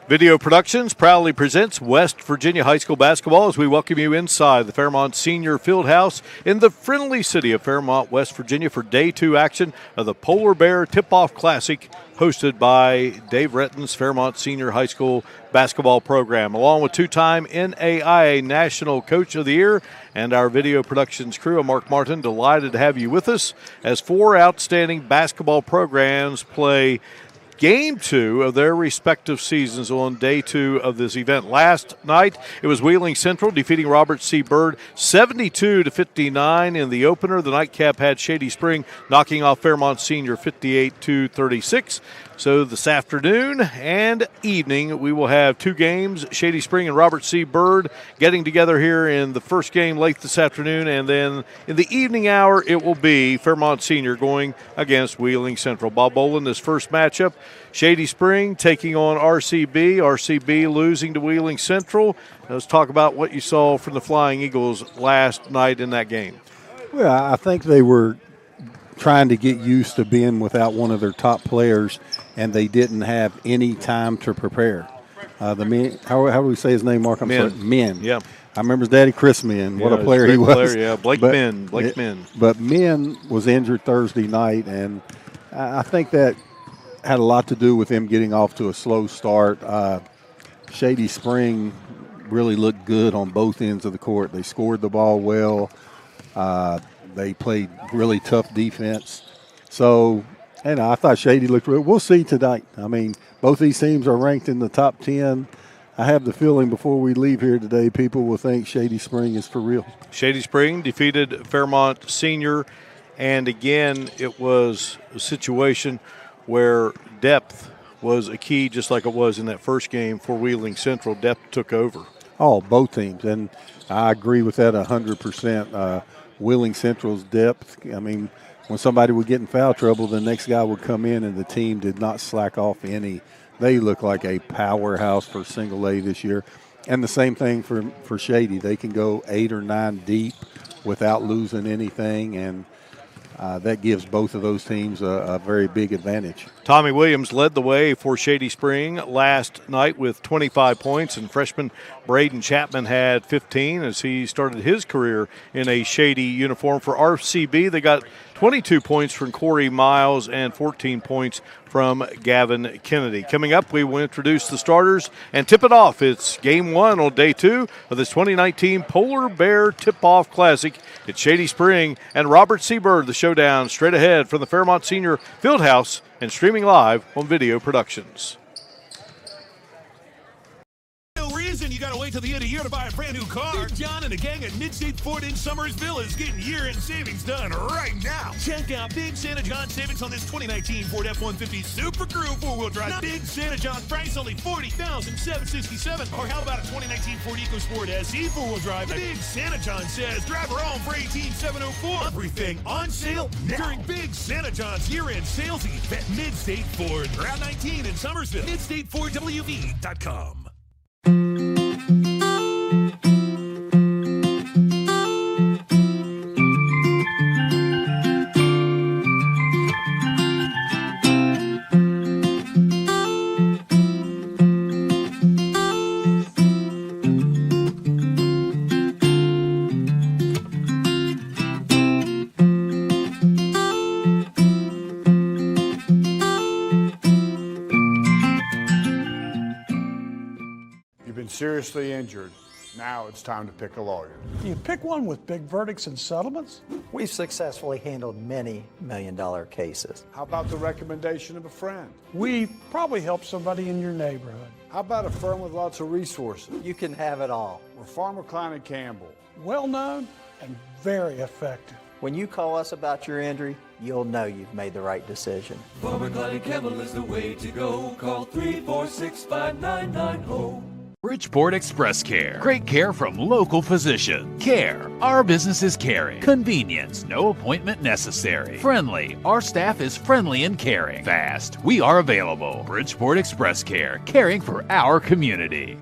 Video Productions proudly presents West Virginia High School basketball as we welcome you inside the Fairmont Senior Fieldhouse in the friendly city of Fairmont, West Virginia for Day 2 action of the Polar Bear Tip-Off Classic hosted by Dave Retton's Fairmont Senior High School basketball program, along with two-time NAIA National Coach of the Year and our Video Productions crew. I'm Mark Martin, delighted to have you with us as four outstanding basketball programs play Game 2 of their respective seasons on Day 2 of this event. Last night, it was Wheeling Central defeating Robert C. Byrd 72-59 in the opener. The nightcap had Shady Spring knocking off Fairmont Senior 58-36. So this afternoon and evening, we will have two games, Shady Spring and Robert C. Byrd getting together here in the first game late this afternoon, and then in the evening hour, it will be Fairmont Senior going against Wheeling Central. Bob Bolin, this first matchup, Shady Spring taking on RCB. RCB losing to Wheeling Central. Let's talk about what you saw from the Flying Eagles last night in that game. Well, I think they were trying to get used to being without one of their top players, and they didn't have any time to prepare. The men, how do we say his name, Mark? Men. Yeah. I remember his daddy, Chris Men. What a player he was. Blake Men. But Men was injured Thursday night, and I think that had a lot to do with him getting off to a slow start. Shady Spring really looked good on both ends of the court. They scored the ball well. They played really tough defense. So, and I thought Shady looked real. We'll see tonight. I mean, both these teams are ranked in the top 10. I have the feeling before we leave here today, people will think Shady Spring is for real. Shady Spring defeated Fairmont Senior, and again, it was a situation where depth was a key, just like it was in that first game for Wheeling Central. Depth took over. Oh, both teams, and I agree with that 100%. Wheeling Central's depth, I mean, when somebody would get in foul trouble, the next guy would come in, and the team did not slack off any. They look like a powerhouse for single A this year. And the same thing for Shady. They can go 8 or 9 deep without losing anything, and that gives both of those teams a very big advantage. Tommy Williams led the way for Shady Spring last night with 25 points, and freshman Braden Chapman had 15 as he started his career in a Shady uniform. For RCB, they got 22 points from Corey Miles and 14 points from Gavin Kennedy. Coming up, we will introduce the starters and tip it off. It's Game 1 on Day 2 of this 2019 Polar Bear Tip-Off Classic. It's Shady Spring and Robert C. Byrd, the showdown straight ahead from the Fairmont Senior Fieldhouse and streaming live on Video Productions. You gotta wait till the end of the year to buy a brand new car. John and the gang at Mid-State Ford in Summersville is getting year-end savings done right now. Check out Big Santa John savings on this 2019 Ford F-150 Super Crew 4-wheel drive. Big Santa John price only $40,767. Or how about a 2019 Ford EcoSport SE 4-wheel drive? Big Santa John says drive her home for $18,704. Everything on sale now during Big Santa John's year-end sales eve at Mid-State Ford. Route 19 in Summersville. MidStateFordWV.com. Seriously injured. Now it's time to pick a lawyer. Do you pick one with big verdicts and settlements? We've successfully handled many million-dollar cases. How about the recommendation of a friend? We probably help somebody in your neighborhood. How about a firm with lots of resources? You can have it all. We're Farmer Klein and Campbell. Well-known and very effective. When you call us about your injury, you'll know you've made the right decision. Farmer Klein and Campbell is the way to go. Call 346-5990. Bridgeport Express Care. Great care from local physician. Care. Our business is caring. Convenience. No appointment necessary. Friendly. Our staff is friendly and caring. Fast. We are available. Bridgeport Express Care. Caring for our community.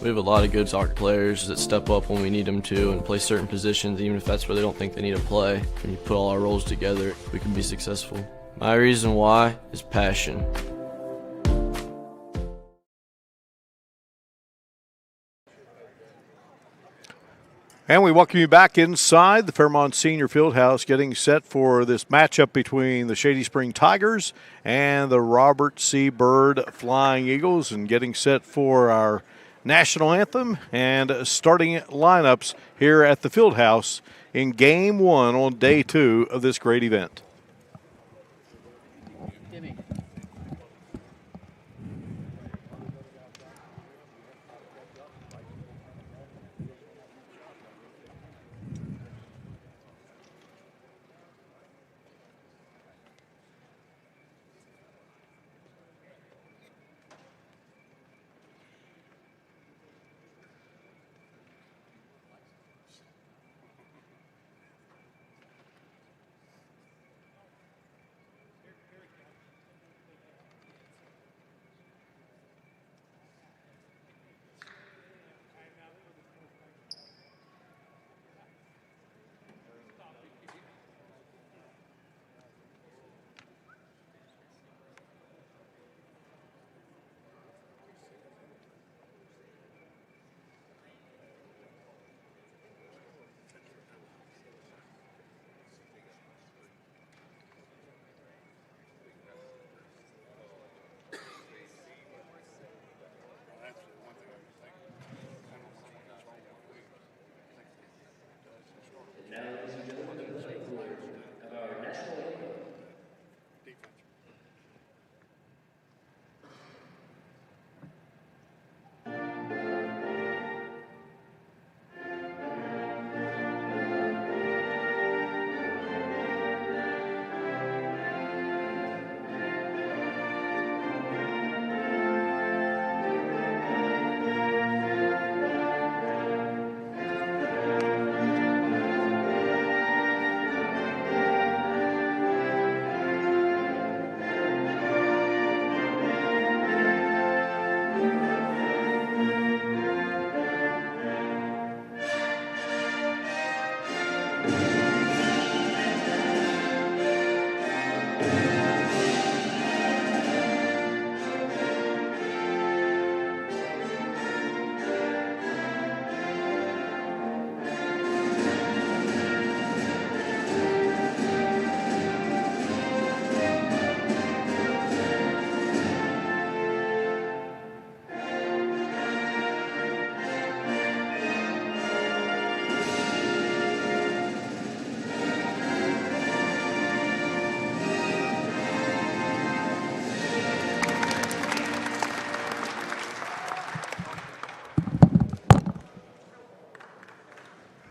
We have a lot of good soccer players that step up when we need them to and play certain positions, even if that's where they don't think they need to play. When you put all our roles together, we can be successful. My reason why is passion. And we welcome you back inside the Fairmont Senior Fieldhouse, getting set for this matchup between the Shady Spring Tigers and the Robert C. Byrd Flying Eagles, and getting set for our national anthem and starting lineups here at the Fieldhouse in Game 1 on Day 2 of this great event.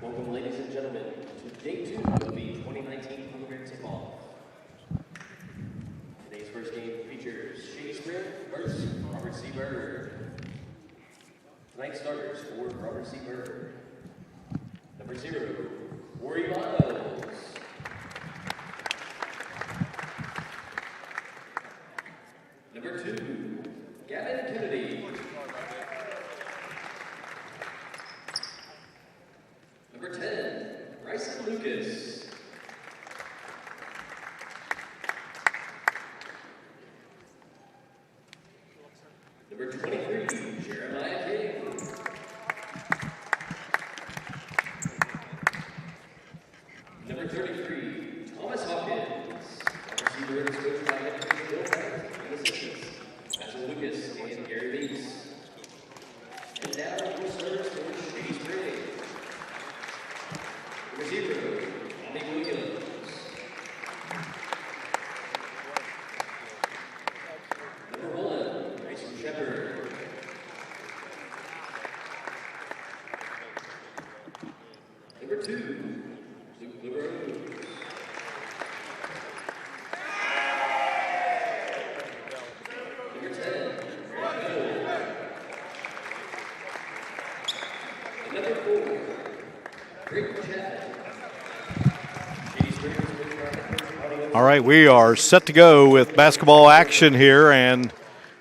Welcome, ladies and gentlemen, to Day 2 of the 2019 Polar Tip-Off. Today's first game features Shady Spring versus Robert C. Byrd. Tonight's starters for Robert C. Byrd. Number 0, Corey Miles. Number 2, Gavin Kennedy. Number 10, Bryson Lucas. Number 23, Jeremiah King. Number 33, Thomas Hawkins. Receiver is coached by Bill Wright and assistants, Basil Lucas and Gary Lees. And now we'll serve for Shady Spring. Number 0, Tommy Williams. Number 1, Mason Shepard. Number 2, Luke LaRose. Number 10, Greg Hill. And number 4, Rick Chapman. All right, we are set to go with basketball action here, and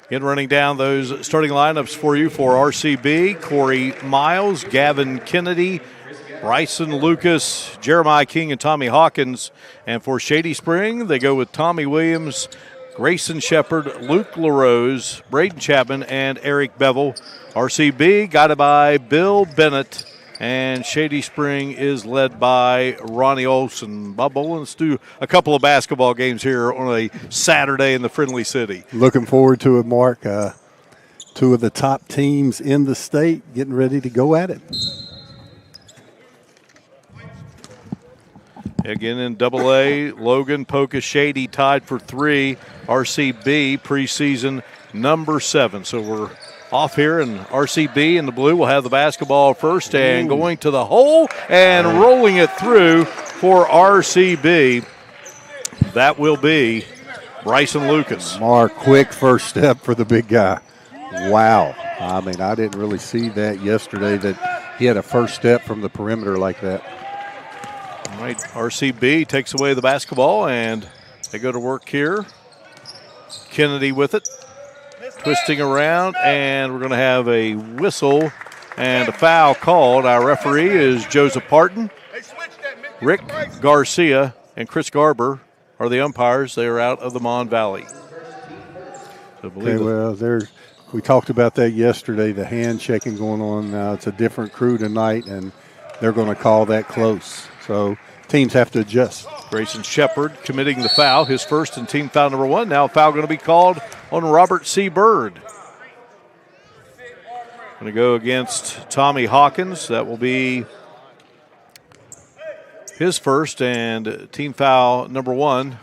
in running down those starting lineups for you for RCB: Corey Miles, Gavin Kennedy, Bryson Lucas, Jeremiah King, and Tommy Hawkins. And for Shady Spring, they go with Tommy Williams, Grayson Shepard, Luke LaRose, Braden Chapman, and Eric Bevel. RCB guided by Bill Bennett And Shady Spring is led by Ronnie Olson. Bob Bolins do a couple of basketball games here on a Saturday in the Friendly City. Looking forward to it, Mark. Two of the top teams in the state getting ready to go at it. Again in AA, Logan, Pocus, Shady tied for 3. RCB preseason number 7. So we're off here, and RCB in the blue will have the basketball first and going to the hole and rolling it through for RCB. That will be Bryson Lucas. Mark, quick first step for the big guy. Wow. I mean, I didn't really see that yesterday, that he had a first step from the perimeter like that. All right, RCB takes away the basketball, and they go to work here. Kennedy with it. Twisting around, and we're going to have a whistle and a foul called. Our referee is Joseph Parton. Rick Garcia and Chris Garber are the umpires. They are out of the Mon Valley. So we talked about that yesterday, the hand checking going on. Now it's a different crew tonight, and they're going to call that close. So teams have to adjust. Grayson Shepard committing the foul, his first and team foul number 1. Now a foul going to be called on Robert C. Byrd. Going to go against Tommy Hawkins. That will be his first and team foul number 1.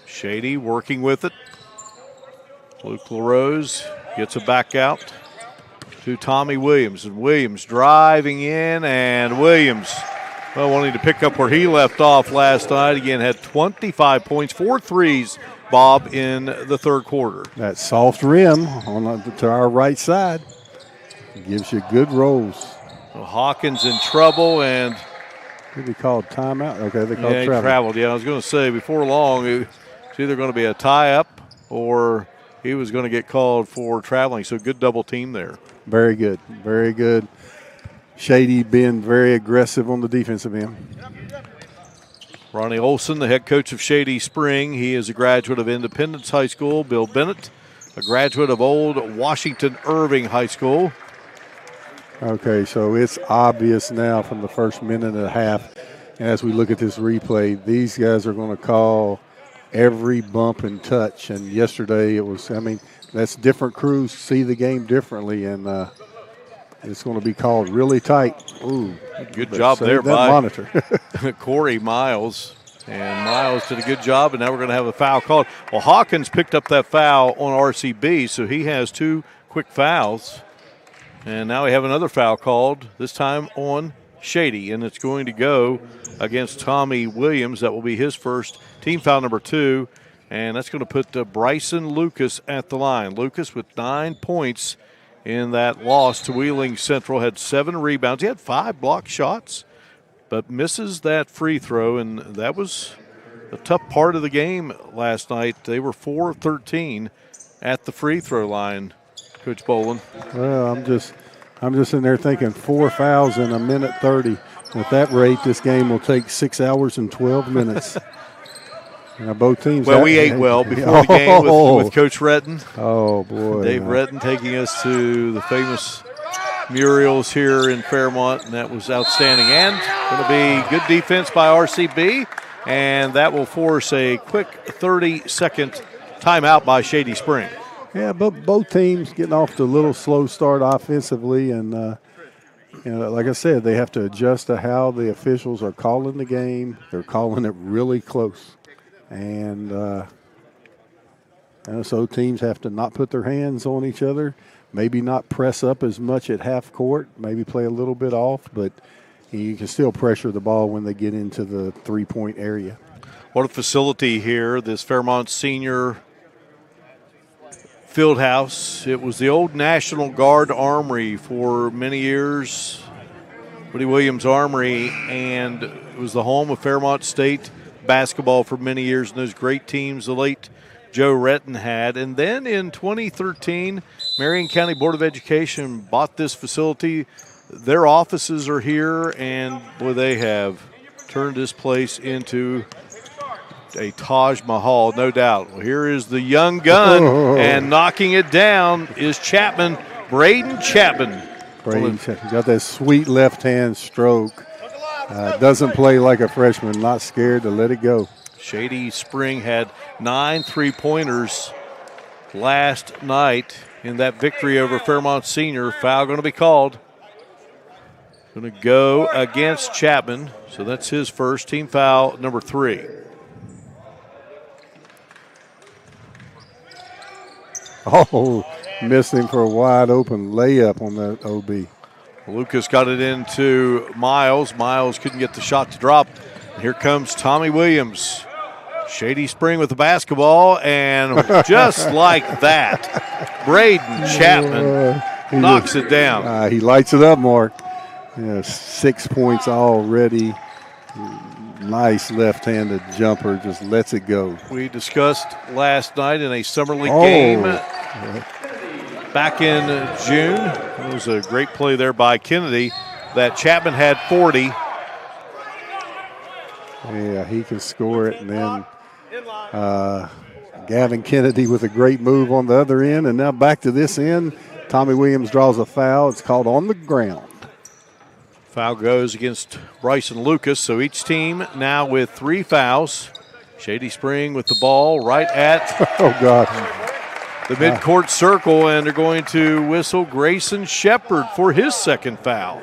Shady working with it. Luke LaRose gets a back out to Tommy Williams. And Williams driving in, and Williams, wanting to pick up where he left off last night. Again, had 25 points, 4 threes, Bob, in the third quarter. That soft rim to our right side gives you good rolls. So Hawkins in trouble, and did he call timeout? Okay, they called he traveled. Yeah, I was going to say before long, it's either going to be a tie-up or he was going to get called for traveling. So good double team there. Very good, very good. Shady being very aggressive on the defensive end. Ronnie Olson, the head coach of Shady Spring. He is a graduate of Independence High School. Bill Bennett, a graduate of Old Washington Irving High School. Okay, so it's obvious now from the first minute and a half, and as we look at this replay, these guys are going to call every bump and touch. And yesterday it was, that's different crews see the game differently, and it's going to be called really tight. Ooh, good job there by monitor. Corey Miles. And Miles did a good job, and now we're going to have a foul called. Well, Hawkins picked up that foul on RCB, so he has 2 quick fouls. And now we have another foul called, this time on Shady, and it's going to go against Tommy Williams. That will be his first, team foul number 2, and that's going to put Bryson Lucas at the line. Lucas with 9 points in that loss to Wheeling Central, had 7 rebounds. He had 5 block shots, but misses that free throw, and that was a tough part of the game last night. They were 4 of 13 at the free throw line, Coach Bolin. Well, I'm just in there thinking 4 fouls in a minute 30. At that rate, this game will take 6 hours and 12 minutes. Both teams. Well, we ate well before the game with Coach Retton. Oh, boy. Dave Retton taking us to the famous murals here in Fairmont, and that was outstanding. And going to be good defense by RCB, and that will force a quick 30-second timeout by Shady Spring. Yeah, both teams getting off to a little slow start offensively, and like I said, they have to adjust to how the officials are calling the game. They're calling it really close. And so teams have to not put their hands on each other, maybe not press up as much at half court, maybe play a little bit off, but you can still pressure the ball when they get into the three-point area. What a facility here, this Fairmont Senior Field House. It was the old National Guard Armory for many years, Woody Williams Armory, and it was the home of Fairmont State basketball for many years, and those great teams the late Joe Retton had. And then in 2013, Marion County Board of Education bought this facility. Their offices are here, and boy, they have turned this place into a Taj Mahal, no doubt. Well, here is the young gun, and knocking it down is Chapman, Braden Chapman. Braden Chapman got that sweet left-hand stroke. Doesn't play like a freshman, not scared to let it go. Shady Spring had 9 3-pointers last night in that victory over Fairmont Senior. Foul going to be called. Going to go against Chapman, so that's his first, team foul number 3. Oh, missed him for a wide open layup on that OB. Lucas got it into Miles. Miles couldn't get the shot to drop. And here comes Tommy Williams. Shady Spring with the basketball, and just like that, Braden Chapman knocks it down. He lights it up, Mark. 6 points already. Nice left-handed jumper, just lets it go. We discussed last night in a summer league game back in June. It was a great play there by Kennedy that Chapman had 40. Yeah, he can score it, and then Gavin Kennedy with a great move on the other end, and now back to this end. Tommy Williams draws a foul. It's called on the ground. Foul goes against Bryson Lucas, so each team now with 3 fouls. Shady Spring with the ball right at the midcourt circle, and they're going to whistle Grayson Shepard for his second foul.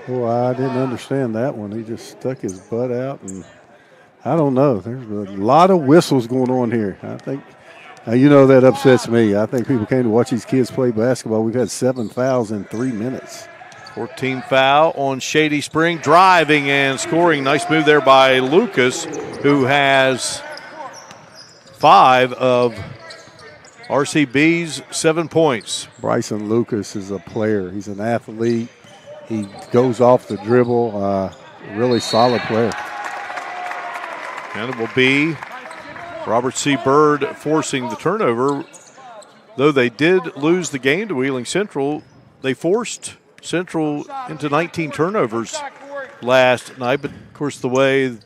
Oh, I didn't understand that one. He just stuck his butt out, and I don't know. There's a lot of whistles going on here. I think, that upsets me. I think people came to watch these kids play basketball. We've had 7 fouls in 3 minutes. 14 foul on Shady Spring, driving and scoring. Nice move there by Lucas, who has 5 of RCB's 7 points. Bryson Lucas is a player. He's an athlete. He goes off the dribble. Really solid player. And it will be Robert C. Byrd forcing the turnover. Though they did lose the game to Wheeling Central, they forced Central into 19 turnovers last night. But, of course, the way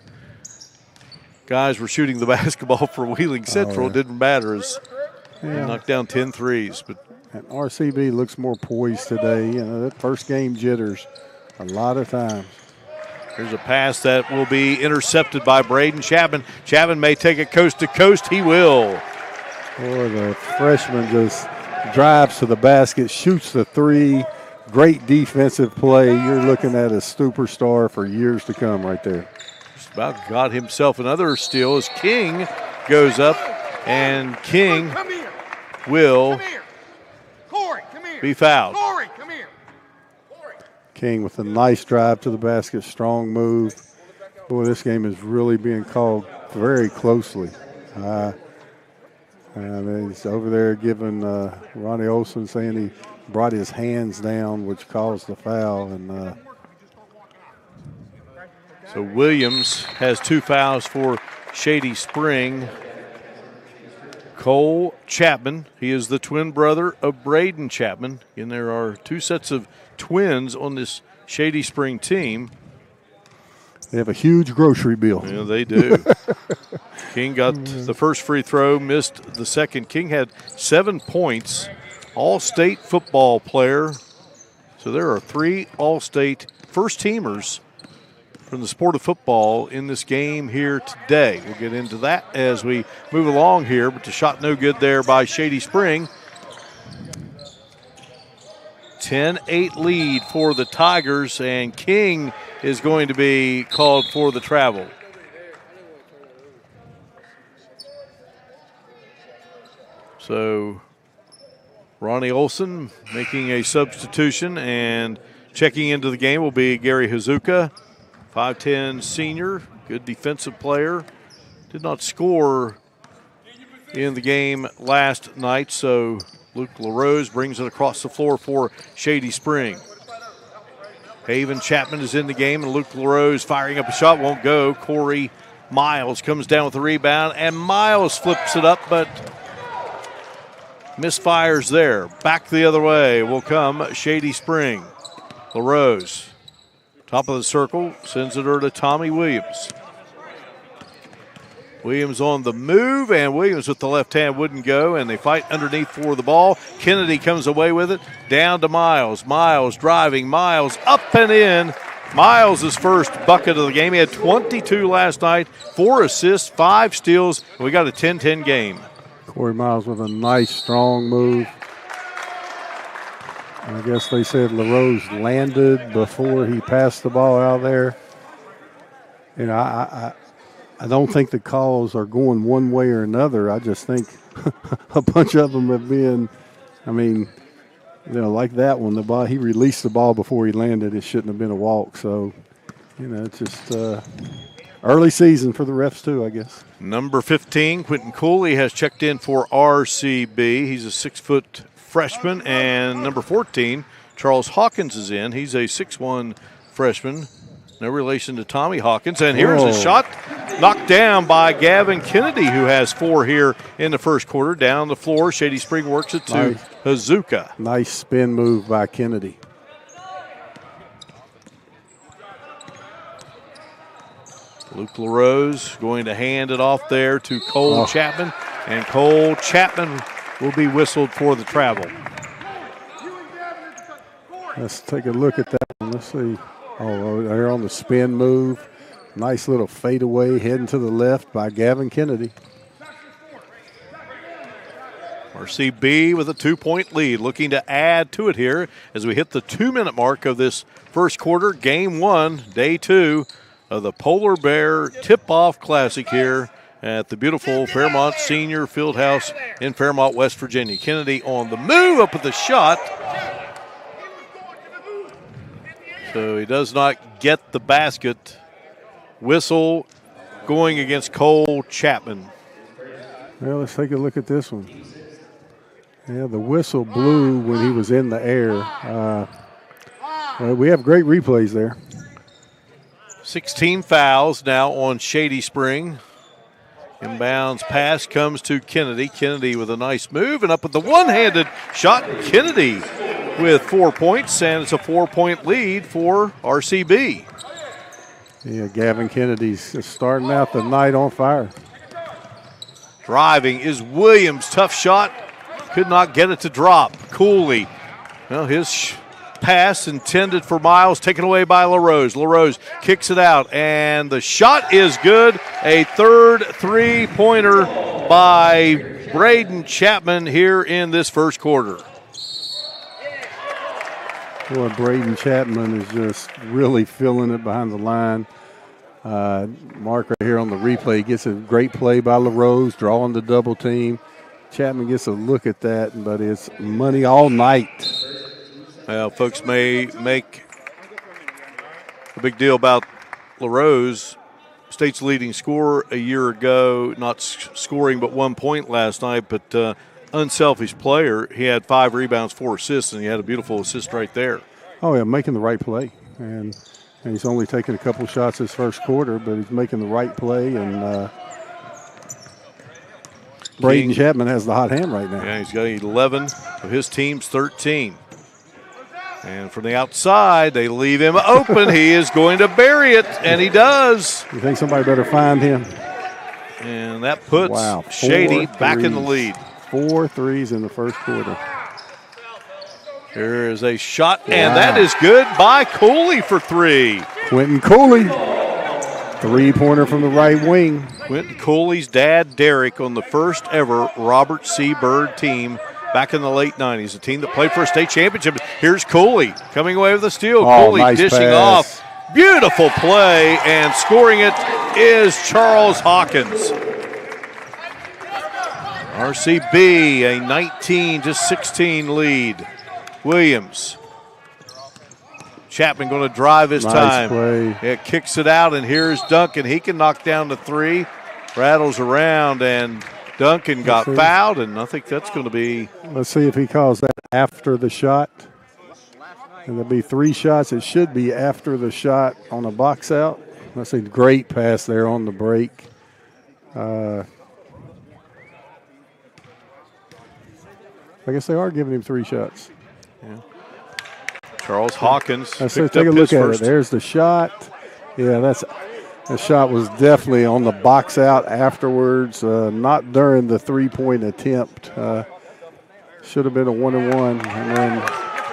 guys were shooting the basketball for Wheeling Central, it didn't matter as they knocked down 10 threes. But RCB looks more poised today. That first game jitters a lot of times. Here's a pass that will be intercepted by Braden Chapman. Chapman may take it coast to coast. He will. Boy, the freshman just drives to the basket, shoots the 3. Great defensive play. You're looking at a superstar for years to come right there. Just about got himself another steal as King goes up, and King will be fouled. King with a nice drive to the basket, strong move. Boy, this game is really being called very closely. He's over there giving Ronnie Olson saying he brought his hands down, which caused the foul. And so Williams has 2 fouls for Shady Spring. Cole Chapman, he is the twin brother of Braden Chapman, and there are 2 sets of twins on this Shady Spring team. They have a huge grocery bill. Yeah, they do. King got the first free throw, missed the second. King had 7 points, all-state football player. So there are 3 all-state first-teamers from the sport of football in this game here today. We'll get into that as we move along here, but the shot no good there by Shady Spring. 10-8 lead for the Tigers, and King is going to be called for the travel. So Ronnie Olson making a substitution, and checking into the game will be Gary Hazuka, 5'10 senior, good defensive player. Did not score in the game last night, so Luke LaRose brings it across the floor for Shady Spring. Haven Chapman is in the game, and Luke LaRose firing up a shot, won't go. Corey Miles comes down with the rebound, and Miles flips it up, but misfires there. Back the other way will come Shady Spring. LaRose, top of the circle, sends it over to Tommy Williams. Williams on the move, and Williams with the left hand wouldn't go, and they fight underneath for the ball. Kennedy comes away with it, down to Miles. Miles driving, Miles up and in. Miles' first bucket of the game. He had 22 last night, 4 assists, 5 steals, and we got a 10-10 game. Corey Miles with a nice, strong move. I guess they said LaRose landed before he passed the ball out there. You know, I don't think the calls are going one way or another. I just think a bunch of them have been, I mean, you know, like that one. He released the ball before he landed. It shouldn't have been a walk. So, you know, it's just early season for the refs too, I guess. Number 15, Quentin Cooley, has checked in for RCB. He's a 6-foot freshman. And number 14, Charles Hawkins, is in. He's a 6'1" freshman. No relation to Tommy Hawkins. And here's a shot knocked down by Gavin Kennedy, who has 4 here in the first quarter. Down the floor, Shady Spring works it to Hazuka. Nice spin move by Kennedy. Luke LaRose going to hand it off there to Cole Chapman. And Cole Chapman will be whistled for the travel. Let's take a look at that one. Let's see. Oh, they're on the spin move. Nice little fadeaway heading to the left by Gavin Kennedy. RCB with a 2-point lead, looking to add to it here as we hit the 2-minute mark of this first quarter. Game 1, day 2 of the Polar Bear Tip-Off Classic here at the beautiful Fairmont Senior Fieldhouse in Fairmont, West Virginia. Kennedy on the move, up with the shot. So he does not get the basket. Whistle going against Cole Chapman. Well, let's take a look at this one. Yeah, the whistle blew when he was in the air. Well, we have great replays there. 16 fouls now on Shady Spring. Inbounds pass comes to Kennedy. Kennedy with a nice move and up with the one-handed shot. Kennedy with 4 points, and it's a 4-point lead for RCB. Yeah, Gavin Kennedy's starting out the night on fire. Driving is Williams. Tough shot. Could not get it to drop. Cooley. Well, his pass intended for Miles, taken away by LaRose. LaRose kicks it out, and the shot is good. A third three-pointer by Braden Chapman here in this first quarter. Boy, Braden Chapman is just really feeling it behind the line. Mark right here on the replay gets a great play by LaRose, drawing the double team. Chapman gets a look at that, but it's money all night. Well, folks may make a big deal about LaRose, state's leading scorer a year ago, not scoring but 1 point last night, but unselfish player. He had 5 rebounds, 4 assists, and he had a beautiful assist right there. Oh, yeah, making the right play. And he's only taken a couple shots this first quarter, but he's making the right play. And Braden Chapman has the hot hand right now. Yeah, he's got 11 of his team's 13. And from the outside, they leave him open. He is going to bury it, and he does. You think somebody better find him? And that puts Shady back in the lead. 4 threes in the first quarter. Here is a shot, and that is good by Cooley for 3. Quentin Cooley, 3-pointer from the right wing. Quentin Cooley's dad, Derek, on the first ever Robert C. Byrd team back in the late 90s, a team that played for a state championship. Here's Cooley coming away with a steal. Cooley nice dishing pass. off. Beautiful play, and scoring it is Charles Hawkins. RCB, a 19-16 lead. Williams. Chapman going to drive this time. Play. It kicks it out, and here's Duncan. He can knock down the 3. Rattles around, and Duncan got fouled, and I think that's going to be. Let's see if he calls that after the shot. And there'll be 3 shots. It should be after the shot on a box out. Let's see, great pass there on the break. I guess they are giving him 3 shots. Yeah. Charles Hawkins. Let's take a look at it. There's the shot. Yeah, The shot was definitely on the box out afterwards, not during the three-point attempt. Should have been a 1-and-1. And then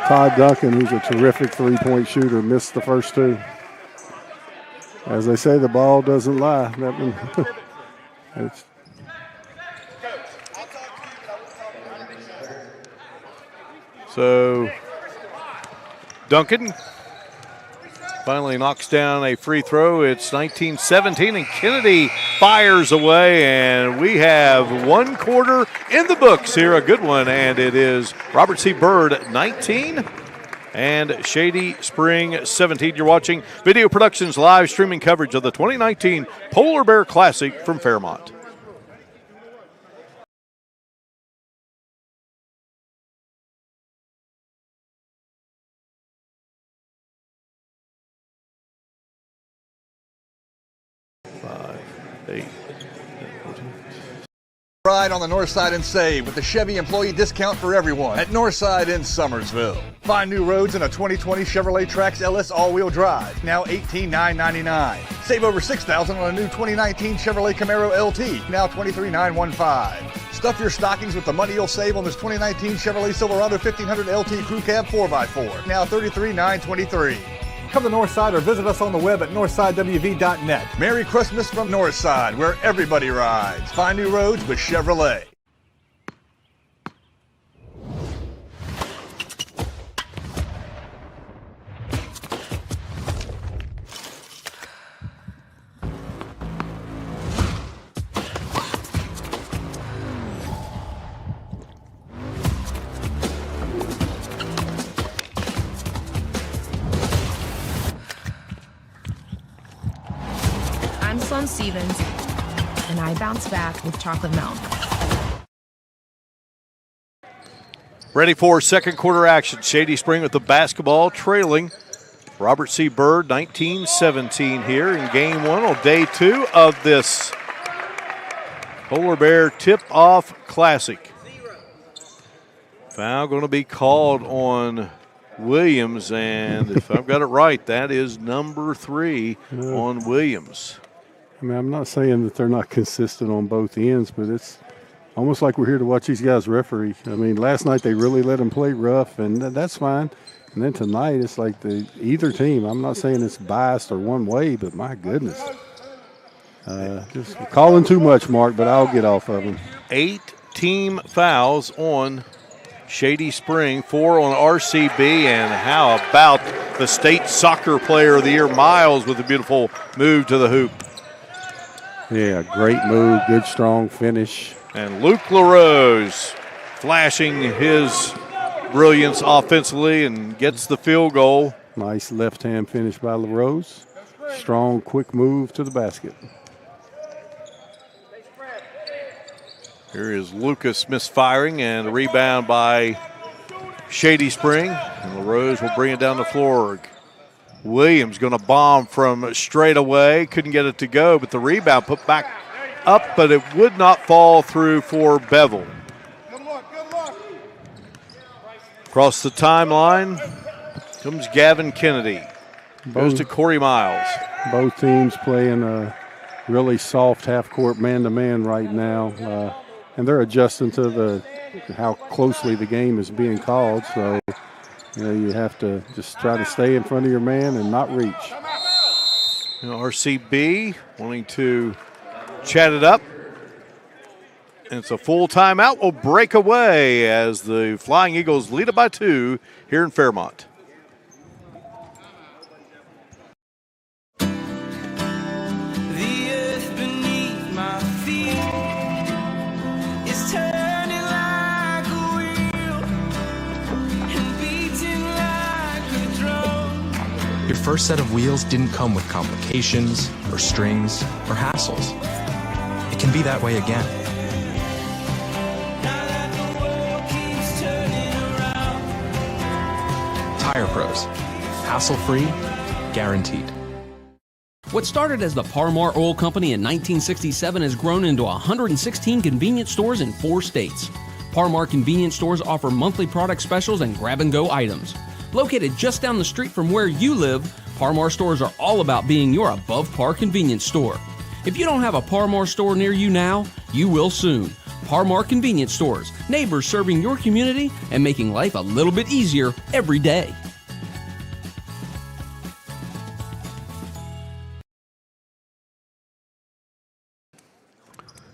Todd Duncan, who's a terrific three-point shooter, missed the first two. As they say, the ball doesn't lie. It's So Duncan finally knocks down a free throw. It's 19-17, and Kennedy fires away, and we have one quarter in the books here, a good one, and it is Robert C. Byrd 19 and Shady Spring 17. You're watching Video Productions live streaming coverage of the 2019 Polar Bear Classic from Fairmont. Ride on the North Side and save with the Chevy employee discount for everyone at Northside in Summersville. Find new roads in a 2020 Chevrolet Trax LS all-wheel drive, now $18,999. Save over $6,000 on a new 2019 Chevrolet Camaro LT, now $23,915. Stuff your stockings with the money you'll save on this 2019 Chevrolet Silverado 1500 LT Crew Cab 4x4, now $33,923. Come to Northside or visit us on the web at northsidewv.net. Merry Christmas from Northside, where everybody rides. Find new roads with Chevrolet. I'm Sloan Stevens, and I bounce back with chocolate milk. Ready for second quarter action. Shady Spring with the basketball, trailing Robert C. Byrd 19-17 here in game one on day two of this Polar Bear Tip-Off Classic. Foul going to be called on Williams, and if I've got it right, that is number 3 on Williams. I mean, I'm not saying that they're not consistent on both ends, but it's almost like we're here to watch these guys referee. I mean, last night they really let them play rough, and that's fine. And then tonight it's like either team. I'm not saying it's biased or one way, but my goodness. Just calling too much, Mark, but I'll get off of them. 8 team fouls on Shady Spring, 4 on RCB, and how about the state soccer player of the year, Miles, with a beautiful move to the hoop. Yeah, great move, good strong finish. And Luke LaRose flashing his brilliance offensively and gets the field goal. Nice left-hand finish by LaRose. Strong, quick move to the basket. Here is Lucas misfiring, and a rebound by Shady Spring. And LaRose will bring it down the floor. Williams going to bomb from straight away. Couldn't get it to go, but the rebound put back up, but it would not fall through for Bevel. Across the timeline comes Gavin Kennedy. Goes to Corey Miles. Both teams playing a really soft half-court man-to-man right now. And they're adjusting to how closely the game is being called. So, you have to just try to stay in front of your man and not reach. RCB wanting to chat it up. And it's a full timeout. Will break away as the Flying Eagles lead it by 2 here in Fairmont. Your first set of wheels didn't come with complications or strings or hassles. It can be that way again. Tire Pros. Hassle-free, guaranteed. What started as the Parmar Oil Company in 1967 has grown into 116 convenience stores in 4 states. Parmar convenience stores offer monthly product specials and grab-and-go items. Located just down the street from where you live, Parmar stores are all about being your above-par convenience store. If you don't have a Parmar store near you now, you will soon. Parmar Convenience Stores, neighbors serving your community and making life a little bit easier every day.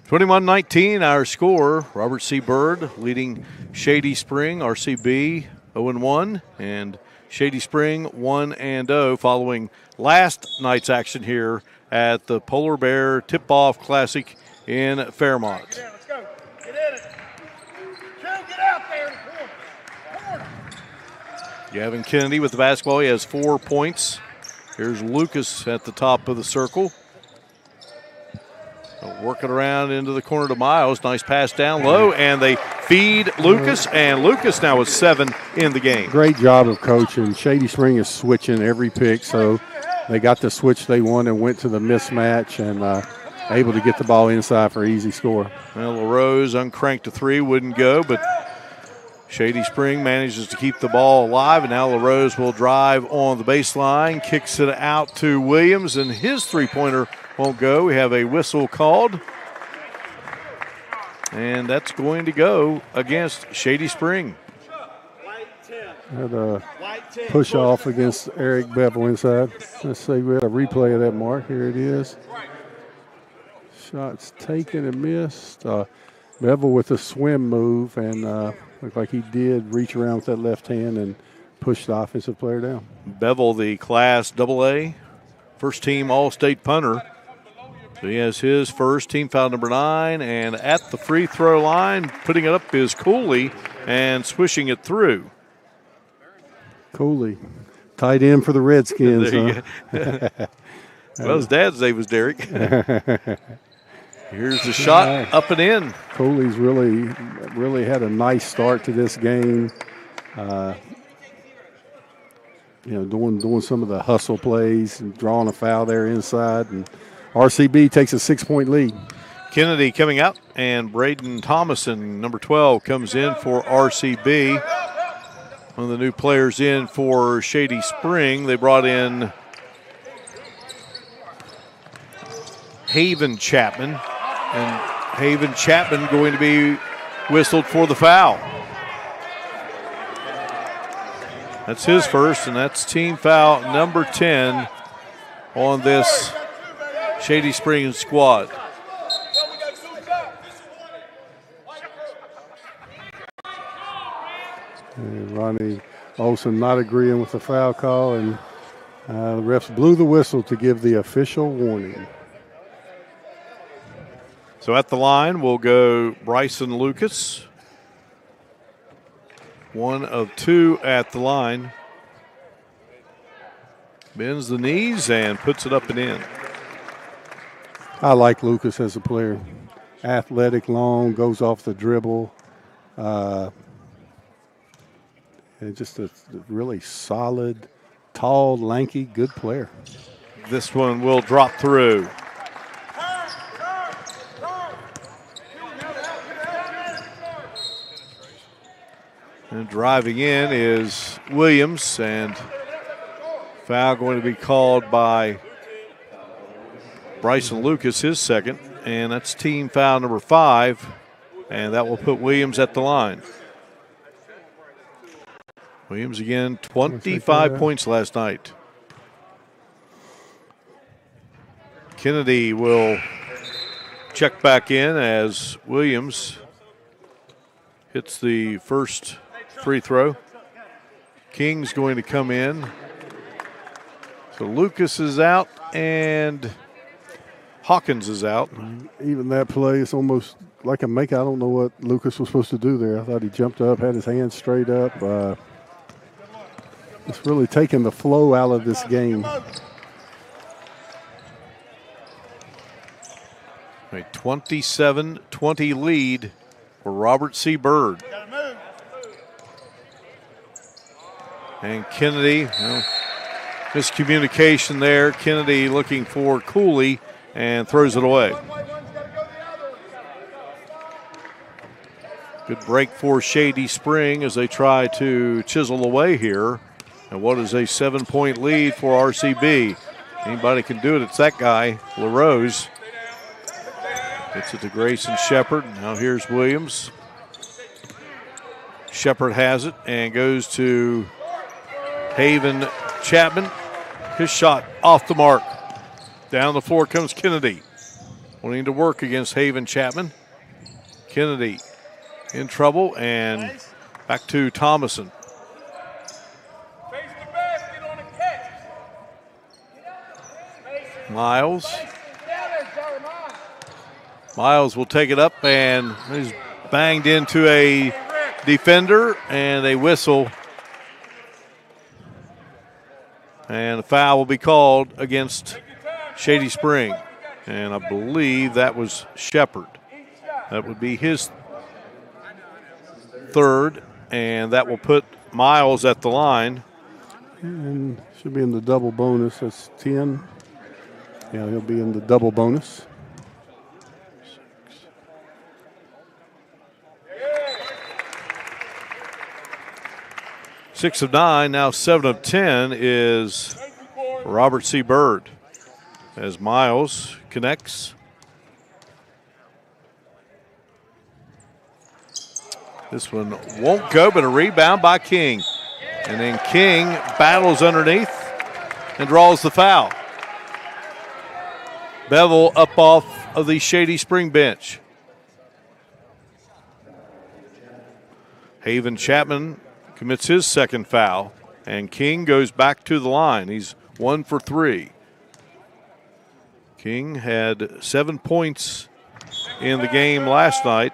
21-19, our score. Robert C. Byrd leading Shady Spring, RCB 0-1, and Shady Spring 1-0 following last night's action here at the Polar Bear Tip-Off Classic in Fairmont. Yeah, let's go. Get in it. Get out there in the corner. Gavin Kennedy with the basketball. He has 4 points. Here's Lucas at the top of the circle. Working around into the corner to Miles. Nice pass down low, and they feed Lucas, and Lucas now with 7 in the game. Great job of coaching. Shady Spring is switching every pick, so they got the switch they wanted and went to the mismatch and able to get the ball inside for an easy score. Well, LaRose uncranked a 3, wouldn't go, but Shady Spring manages to keep the ball alive, and now LaRose will drive on the baseline, kicks it out to Williams, and his three-pointer won't go. We have a whistle called, and that's going to go against Shady Spring. Had a push off against Eric Bevel inside. Let's see, we had a replay of that, Mark. Here it is. Shots taken and missed. Bevel with a swim move, and looked like he did reach around with that left hand and push the offensive player down. Bevel, the Class AA, first-team All-State punter. So he has his first, team foul number 9, and at the free throw line, putting it up is Cooley and swishing it through. Cooley, tight end for the Redskins. Well, his dad's name was Derek. Here's the shot, up and in. Cooley's really had a nice start to this game. Doing some of the hustle plays and drawing a foul there inside, and RCB takes a 6-point lead. Kennedy coming out, and Braden Thomason, number 12, comes in for RCB. One of the new players in for Shady Spring. They brought in Haven Chapman, and Haven Chapman going to be whistled for the foul. That's his first, and that's team foul number 10 on this Shady Spring squad. And Ronnie Olson not agreeing with the foul call, and the refs blew the whistle to give the official warning. So at the line will go Bryson Lucas. 1 of 2 at the line. Bends the knees and puts it up and in. I like Lucas as a player. Athletic, long, goes off the dribble. And just a really solid, tall, lanky, good player. This one will drop through. And driving in is Williams, and foul going to be called by Bryson Lucas, his second, and that's team foul number 5, and that will put Williams at the line. Williams again, 25 points last night. Kennedy will check back in as Williams hits the first free throw. King's going to come in. So Lucas is out and Hawkins is out. Even that play, it's almost like a make. I don't know what Lucas was supposed to do there. I thought he jumped up, had his hands straight up. It's really taking the flow out of this game. A 27-20 lead for Robert C. Byrd. And Kennedy, miscommunication there. Kennedy looking for Cooley and throws it away. Good break for Shady Spring as they try to chisel away here. And what is a 7-point lead for RCB? Anybody can do it. It's that guy, LaRose. Gets it to Grayson Shepard. Now here's Williams. Shepard has it and goes to Haven Chapman. His shot off the mark. Down the floor comes Kennedy. Wanting to work against Haven Chapman. Kennedy in trouble and back to Thomason. Miles. Miles will take it up and he's banged into a defender and a whistle. And a foul will be called against Shady Spring. And I believe that was Shepard. That would be his third, and that will put Miles at the line. And should be in the double bonus. That's 10. Yeah, he'll be in the double bonus. Six of 9, now 7 of 10 is Robert C. Byrd as Miles connects. This one won't go, but a rebound by King. And then King battles underneath and draws the foul. Bevel up off of the Shady Spring bench. Haven Chapman commits his second foul, and King goes back to the line. He's 1 for 3. King had 7 points in the game last night.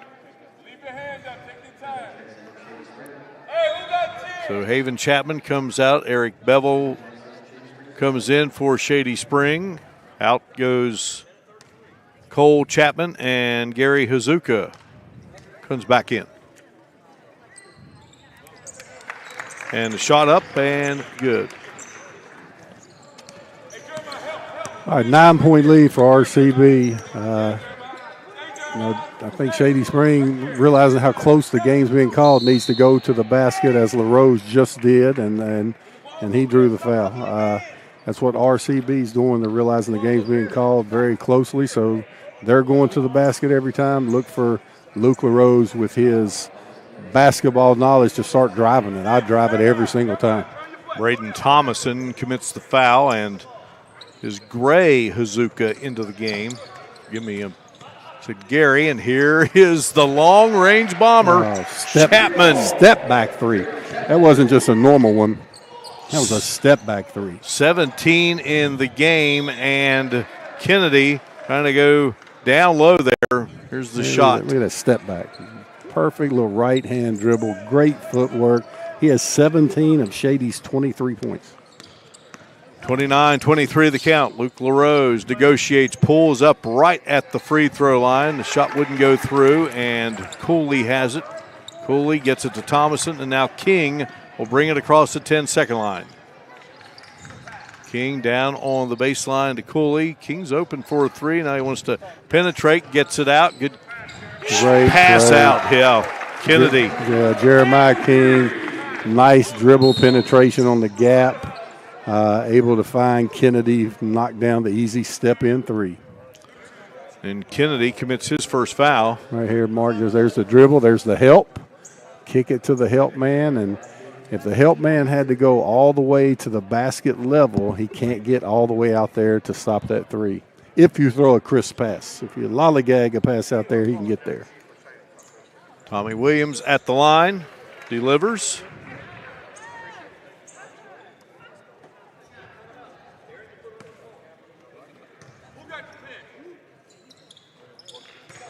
So Haven Chapman comes out. Eric Bevel comes in for Shady Spring. Out goes Cole Chapman, and Gary Hazuka comes back in. And the shot up and good. All right, 9-point lead for RCB. I think Shady Spring, realizing how close the game's being called, needs to go to the basket as LaRose just did, and he drew the foul. That's what RCB's doing. They're realizing the game's being called very closely, so they're going to the basket every time. Look for Luke LaRose with his basketball knowledge to start driving it. I drive it every single time. Braden Thomason commits the foul, and is Gray Hazuka into the game. Give me a to Gary, and here is the long-range bomber, Chapman. Step back three. That wasn't just a normal one. That was a step back three. 17 in the game, and Kennedy trying to go down low there. Here's the shot. Look at that step back. Perfect little right-hand dribble. Great footwork. He has 17 of Shady's 23 points. 29-23 the count. Luke LaRose negotiates, pulls up right at the free throw line. The shot wouldn't go through, and Cooley has it. Cooley gets it to Thomason, and now King will bring it across the 10-second line. King down on the baseline to Cooley. King's open for a three. Now he wants to penetrate, gets it out. Good pass out. Yeah, Kennedy. Yeah, Jeremiah King, nice dribble penetration on the gap. Able to find Kennedy, knock down the easy step-in three. And Kennedy commits his first foul. Right here, Mark, there's the dribble, there's the help. Kick it to the help man, and if the help man had to go all the way to the basket level, he can't get all the way out there to stop that three. If you throw a crisp pass. If you lollygag a pass out there, he can get there. Tommy Williams at the line, delivers.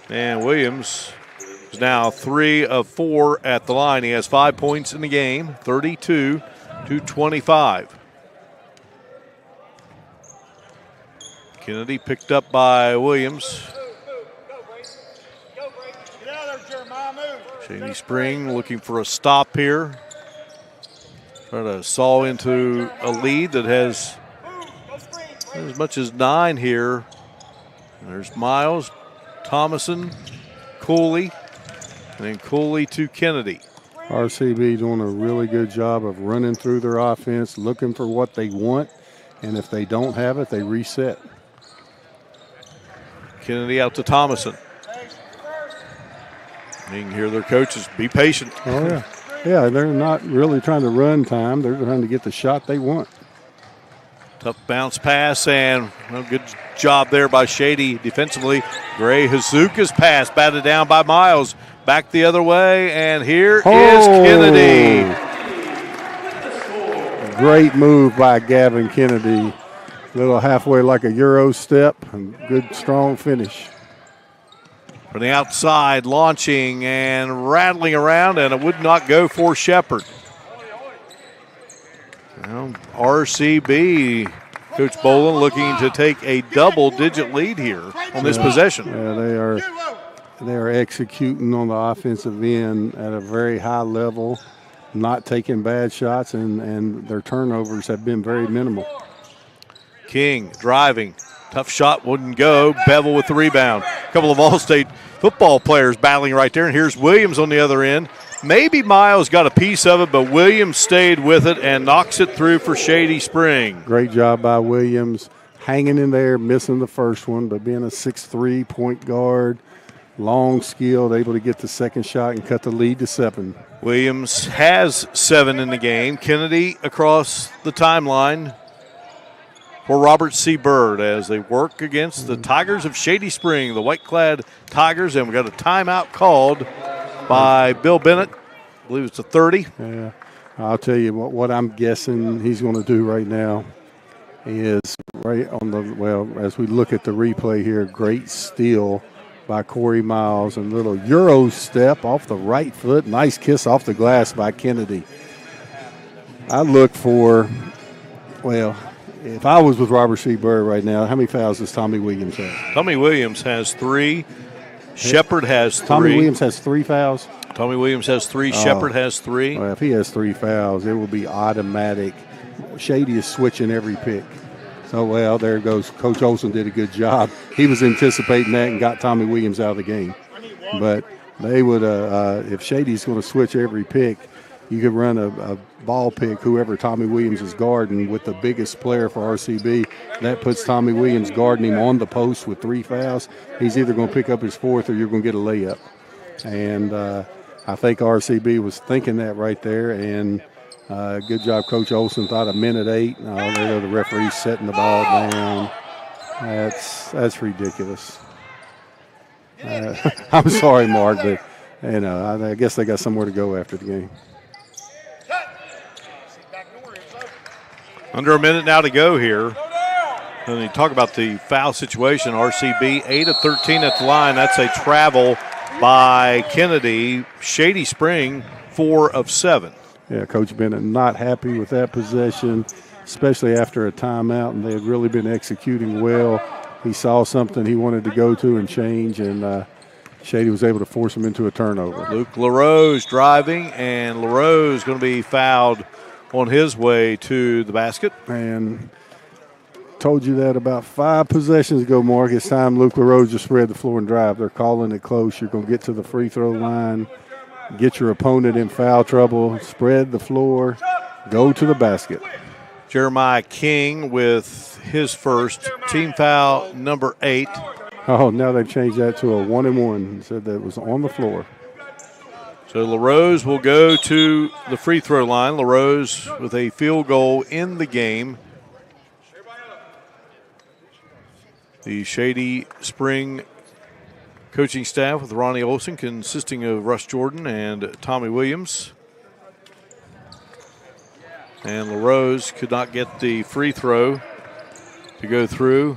And Williams is now 3 of 4 at the line. He has 5 points in the game, 32-25. Kennedy picked up by Williams. Shady Spring looking for a stop here. Trying to saw into a lead that has as much as 9 here. And there's Miles, Thomason, Cooley, and then Cooley to Kennedy. All RCB doing a really good job of running through their offense, looking for what they want, and if they don't have it, they reset. Kennedy out to Thomason. You can hear their coaches, be patient. Oh, yeah. Yeah, they're not really trying to run time. They're trying to get the shot they want. Tough bounce pass, and good job there by Shady defensively. Gray Hazuka's pass batted down by Miles. Back the other way, and here is Kennedy. Great move by Gavin Kennedy. Little halfway like a Euro step, and good strong finish. From the outside, launching and rattling around, and it would not go for Shepard. Well, RCB, Coach Bolin looking to take a double-digit lead here on this possession. Yeah, they are executing on the offensive end at a very high level, not taking bad shots, and their turnovers have been very minimal. King driving. Tough shot, wouldn't go. Bevel with the rebound. A couple of All-State football players battling right there, and here's Williams on the other end. Maybe Miles got a piece of it, but Williams stayed with it and knocks it through for Shady Spring. Great job by Williams, hanging in there, missing the first one, but being a 6'3" point guard, long skilled, able to get the second shot and cut the lead to 7. Williams has 7 in the game. Kennedy across the timeline for Robert C. Byrd as they work against the Tigers of Shady Spring, the white-clad Tigers, and we got a timeout called by Bill Bennett. I believe it's a 30. Yeah, I'll tell you what I'm guessing he's going to do right now is right on the, well, as we look at the replay here, great steal by Corey Miles and little Euro step off the right foot. Nice kiss off the glass by Kennedy. I look for, well, if I was with Robert C. Byrd right now, how many fouls does Tommy Williams have? Tommy Williams has 3. Shepard has 3. Tommy Williams has 3 fouls? Tommy Williams has 3. Shepard has 3. Well, if he has 3 fouls, it will be automatic. Shady is switching every pick. So, well, there goes. Coach Olson did a good job. He was anticipating that and got Tommy Williams out of the game. But they would, if Shady's going to switch every pick, you could run a ball pick, whoever Tommy Williams is guarding, with the biggest player for RCB. That puts Tommy Williams guarding him on the post with 3 fouls. He's either going to pick up his 4th or you're going to get a layup. And I think RCB was thinking that right there. And good job, Coach Olson. Thought a minute 8. There go the referee setting the ball down. That's ridiculous. I'm sorry, Mark, but I guess they got somewhere to go after the game. Under a minute now to go here. And you talk about the foul situation. RCB 8 of 13 at the line. That's a travel by Kennedy. Shady Spring 4 of 7. Yeah, Coach Bennett not happy with that possession, especially after a timeout, and they had really been executing well. He saw something he wanted to go to and change, and Shady was able to force him into a turnover. Luke LaRose driving, and LaRose going to be fouled on his way to the basket. And told you that about 5 possessions ago, Mark. It's time Luke LaRose to spread the floor and drive. They're calling it close. You're going to get to the free throw line, get your opponent in foul trouble, spread the floor, go to the basket. Jeremiah King with his first team foul, number 8. Oh, now they've changed that to a 1-and-1. Said that it was on the floor. So LaRose will go to the free throw line. LaRose with a field goal in the game. The Shady Spring coaching staff with Ronnie Olson, consisting of Russ Jordan and Tommy Williams. And LaRose could not get the free throw to go through.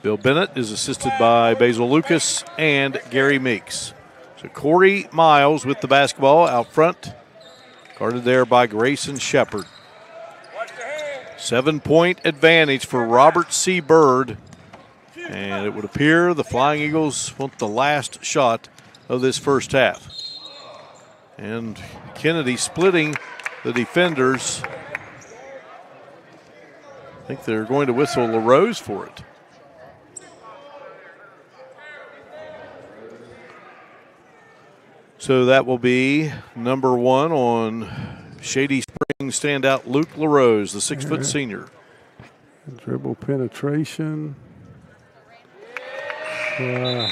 Bill Bennett is assisted by Basil Lucas and Gary Meeks. So Corey Miles with the basketball out front, guarded there by Grayson Shepard. 7-point advantage for Robert C. Byrd. And it would appear the Flying Eagles want the last shot of this first half. And Kennedy splitting the defenders. I think they're going to whistle LaRose for it. So that will be number 1 on Shady Spring standout Luke LaRose, the 6-foot senior. Dribble penetration. So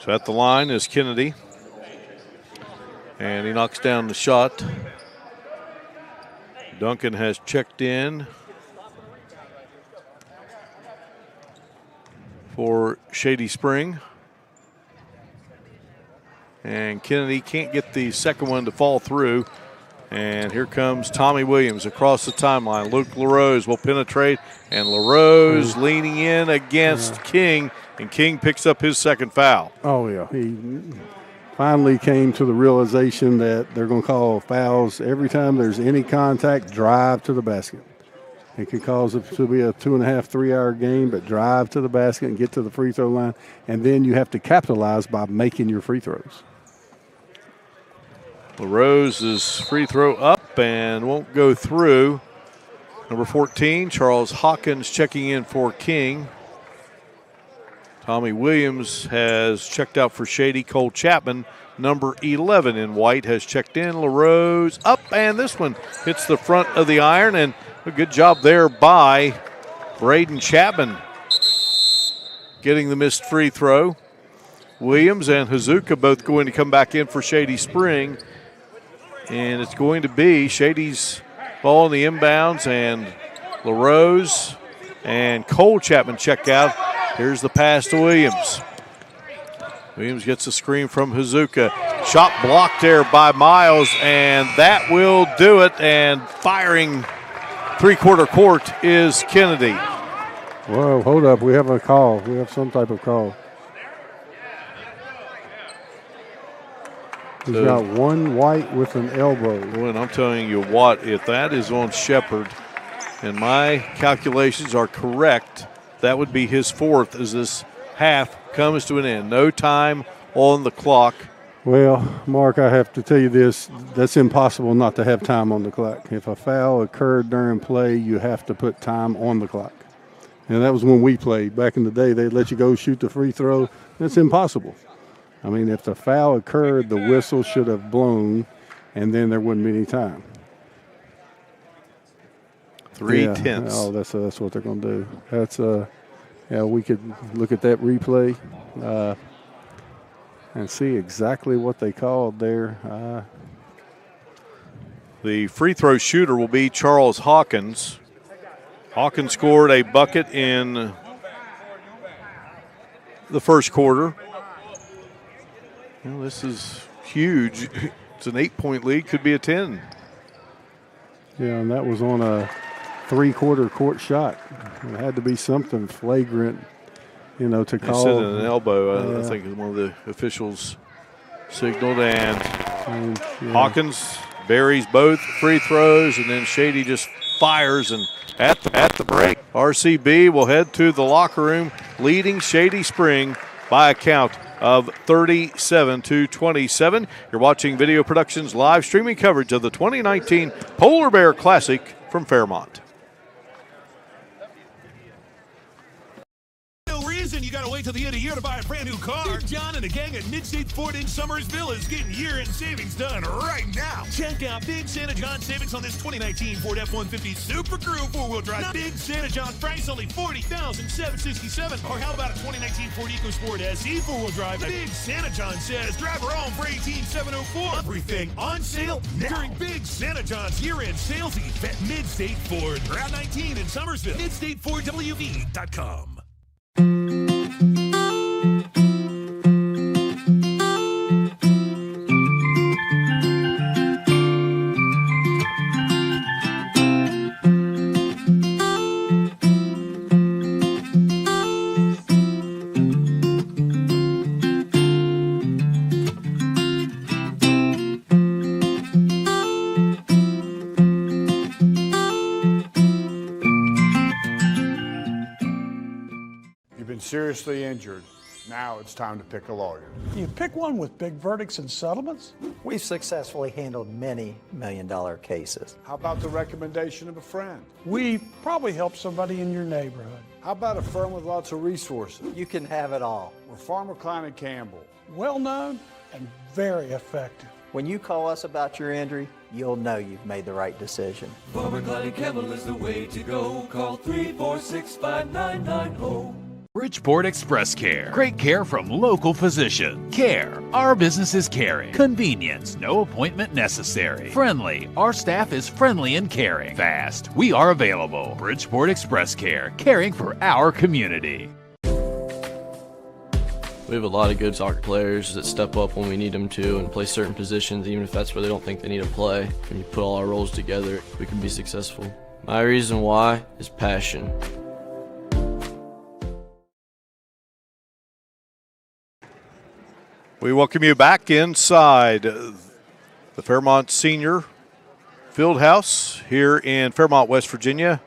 at the line is Kennedy. And he knocks down the shot. Duncan has checked in for Shady Spring. And Kennedy can't get the second one to fall through. And here comes Tommy Williams across the timeline. Luke LaRose will penetrate, and LaRose leaning in against King, and King picks up his second foul. Oh, yeah. He finally came to the realization that they're going to call fouls every time there's any contact, drive to the basket. It could cause it to be a 2.5, 3-hour game, but drive to the basket and get to the free throw line, and then you have to capitalize by making your free throws. LaRose's free throw up and won't go through. Number 14, Charles Hawkins checking in for King. Tommy Williams has checked out for Shady. Cole Chapman, number 11 in white, has checked in. LaRose up, and this one hits the front of the iron, and a good job there by Braden Chapman getting the missed free throw. Williams and Hazuka both going to come back in for Shady Spring. And it's going to be Shady's ball in the inbounds, and LaRose and Cole Chapman check out. Here's the pass to Williams. Williams gets a screen from Hazuka. Shot blocked there by Miles, and that will do it. And firing three-quarter court is Kennedy. Whoa, hold up. We have a call. We have some type of call. He's got one white with an elbow. And I'm telling you what, if that is on Shepard, and my calculations are correct, that would be his fourth as this half comes to an end. No time on the clock. Well, Mark, I have to tell you this. That's impossible not to have time on the clock. If a foul occurred during play, you have to put time on the clock. And that was when we played. Back in the day, they'd let you go shoot the free throw. That's impossible. I mean, if the foul occurred, the whistle should have blown, and then there wouldn't be any time. 3/10. Oh, that's what they're going to do. That's we could look at that replay and see exactly what they called there. The free throw shooter will be Charles Hawkins. Hawkins scored a bucket in the first quarter. Well, this is huge. It's an 8-point lead, could be a 10. Yeah, and that was on a three-quarter court shot. It had to be something flagrant, to call. He said an elbow, I think one of the officials signaled. And Hawkins buries both free throws, and then Shady just fires. And at the break, RCB will head to the locker room, leading Shady Spring by a count of 37-27. You're watching Video Productions live streaming coverage of the 2019 Polar Bear Classic from Fairmont. You gotta wait till the end of the year to buy a brand new car. Big John and the gang at Mid-State Ford in Summersville is getting year-end savings done right now. Check out Big Santa John savings on this 2019 Ford F-150 Super Crew 4-wheel drive. Big Santa John price only $40,767. Or how about a 2019 Ford EcoSport SE 4-wheel drive? Big Santa John says drive her home for $18,704. Everything on sale now during Big Santa John's year-end sales eve at Mid-State Ford. Route 19 in Summersville. MidStateFordWV.com. Seriously injured. Now it's time to pick a lawyer. You pick one with big verdicts and settlements? We've successfully handled many million-dollar cases. How about the recommendation of a friend? We probably help somebody in your neighborhood. How about a firm with lots of resources? You can have it all. We're Farmer Klein and Campbell. Well-known and very effective. When you call us about your injury, you'll know you've made the right decision. Farmer Klein and Campbell is the way to go. Call 346-5990. Bridgeport Express Care. Great care from local physician. Care. Our business is caring. Convenience. No appointment necessary. Friendly. Our staff is friendly and caring. Fast. We are available. Bridgeport Express Care. Caring for our community. We have a lot of good soccer players that step up when we need them to and play certain positions, even if that's where they don't think they need to play. When you put all our roles together, we can be successful. My reason why is passion. We welcome you back inside the Fairmont Senior Fieldhouse here in Fairmont, West Virginia.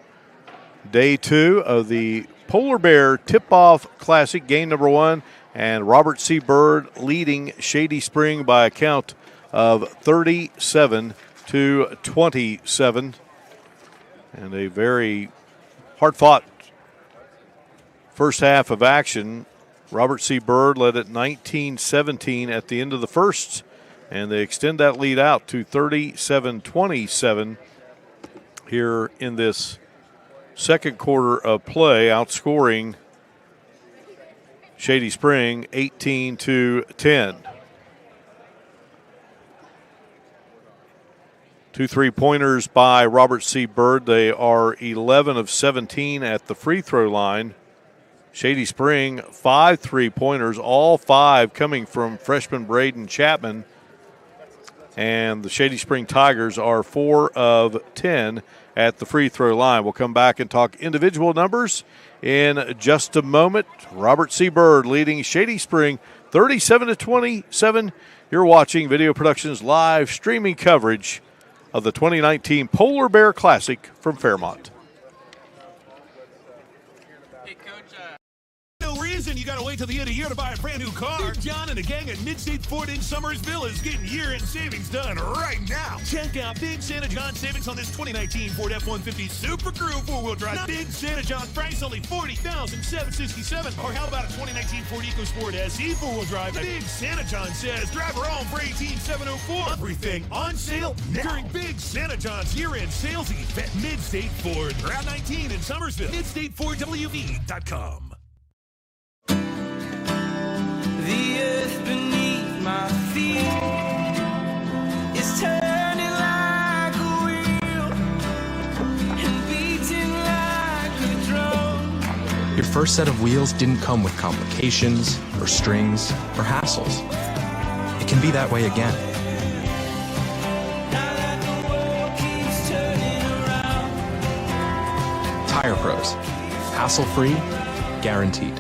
Day 2 of the Polar Bear Tip-Off Classic, game number 1, and Robert C. Byrd leading Shady Spring by a count of 37-27. And a very hard-fought first half of action. Robert C. Byrd led at 19-17 at the end of the first, and they extend that lead out to 37-27 here in this second quarter of play, outscoring Shady Spring 18-10. 2 3-pointers by Robert C. Byrd. They are 11 of 17 at the free throw line. Shady Spring, 5 3-pointers, all 5 coming from freshman Braden Chapman. And the Shady Spring Tigers are 4 of 10 at the free throw line. We'll come back and talk individual numbers in just a moment. Robert C. Byrd leading Shady Spring 37-27. You're watching Video Productions live streaming coverage of the 2019 Polar Bear Classic from Fairmont. No reason you gotta wait till the end of the year to buy a brand new car. Big John and the gang at Mid-State Ford in Summersville is getting year-end savings done right now. Check out Big Santa John savings on this 2019 Ford F-150 Super Crew 4-wheel drive. Now, Big Santa John price only $40,767. Or how about a 2019 Ford EcoSport SE 4-wheel drive? Big Santa John says drive her home for $18,704. Everything on sale now during Big Santa John's year-end sales event. Mid-State Ford, Route 19 in Summersville. MidStateFordWV.com. The earth beneath my feet is turning like a wheel and beating like a drum. Your first set of wheels didn't come with complications or strings or hassles. It can be that way again. Now that the world keeps turning around. Tire Pros. Hassle-free, guaranteed.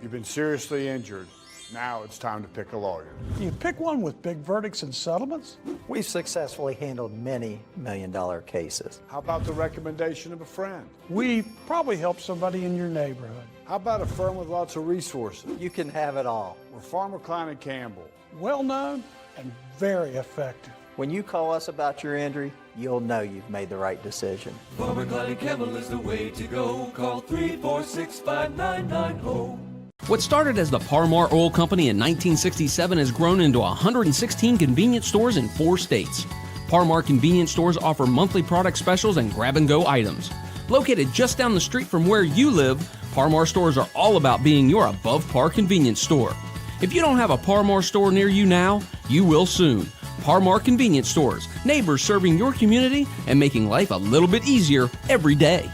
You've been seriously injured. Now it's time to pick a lawyer. You pick one with big verdicts and settlements? We've successfully handled many million-dollar cases. How about the recommendation of a friend? We probably help somebody in your neighborhood. How about a firm with lots of resources? You can have it all. We're Farmer Klein and Campbell. Well-known and very effective. When you call us about your injury, you'll know you've made the right decision. Farmer Klein and Campbell is the way to go. Call 346-5990. What started as the Parmar Oil Company in 1967 has grown into 116 convenience stores in 4 states. Parmar convenience stores offer monthly product specials and grab-and-go items. Located just down the street from where you live, Parmar stores are all about being your above-par convenience store. If you don't have a Parmar store near you now, you will soon. Parmar convenience stores, neighbors serving your community and making life a little bit easier every day.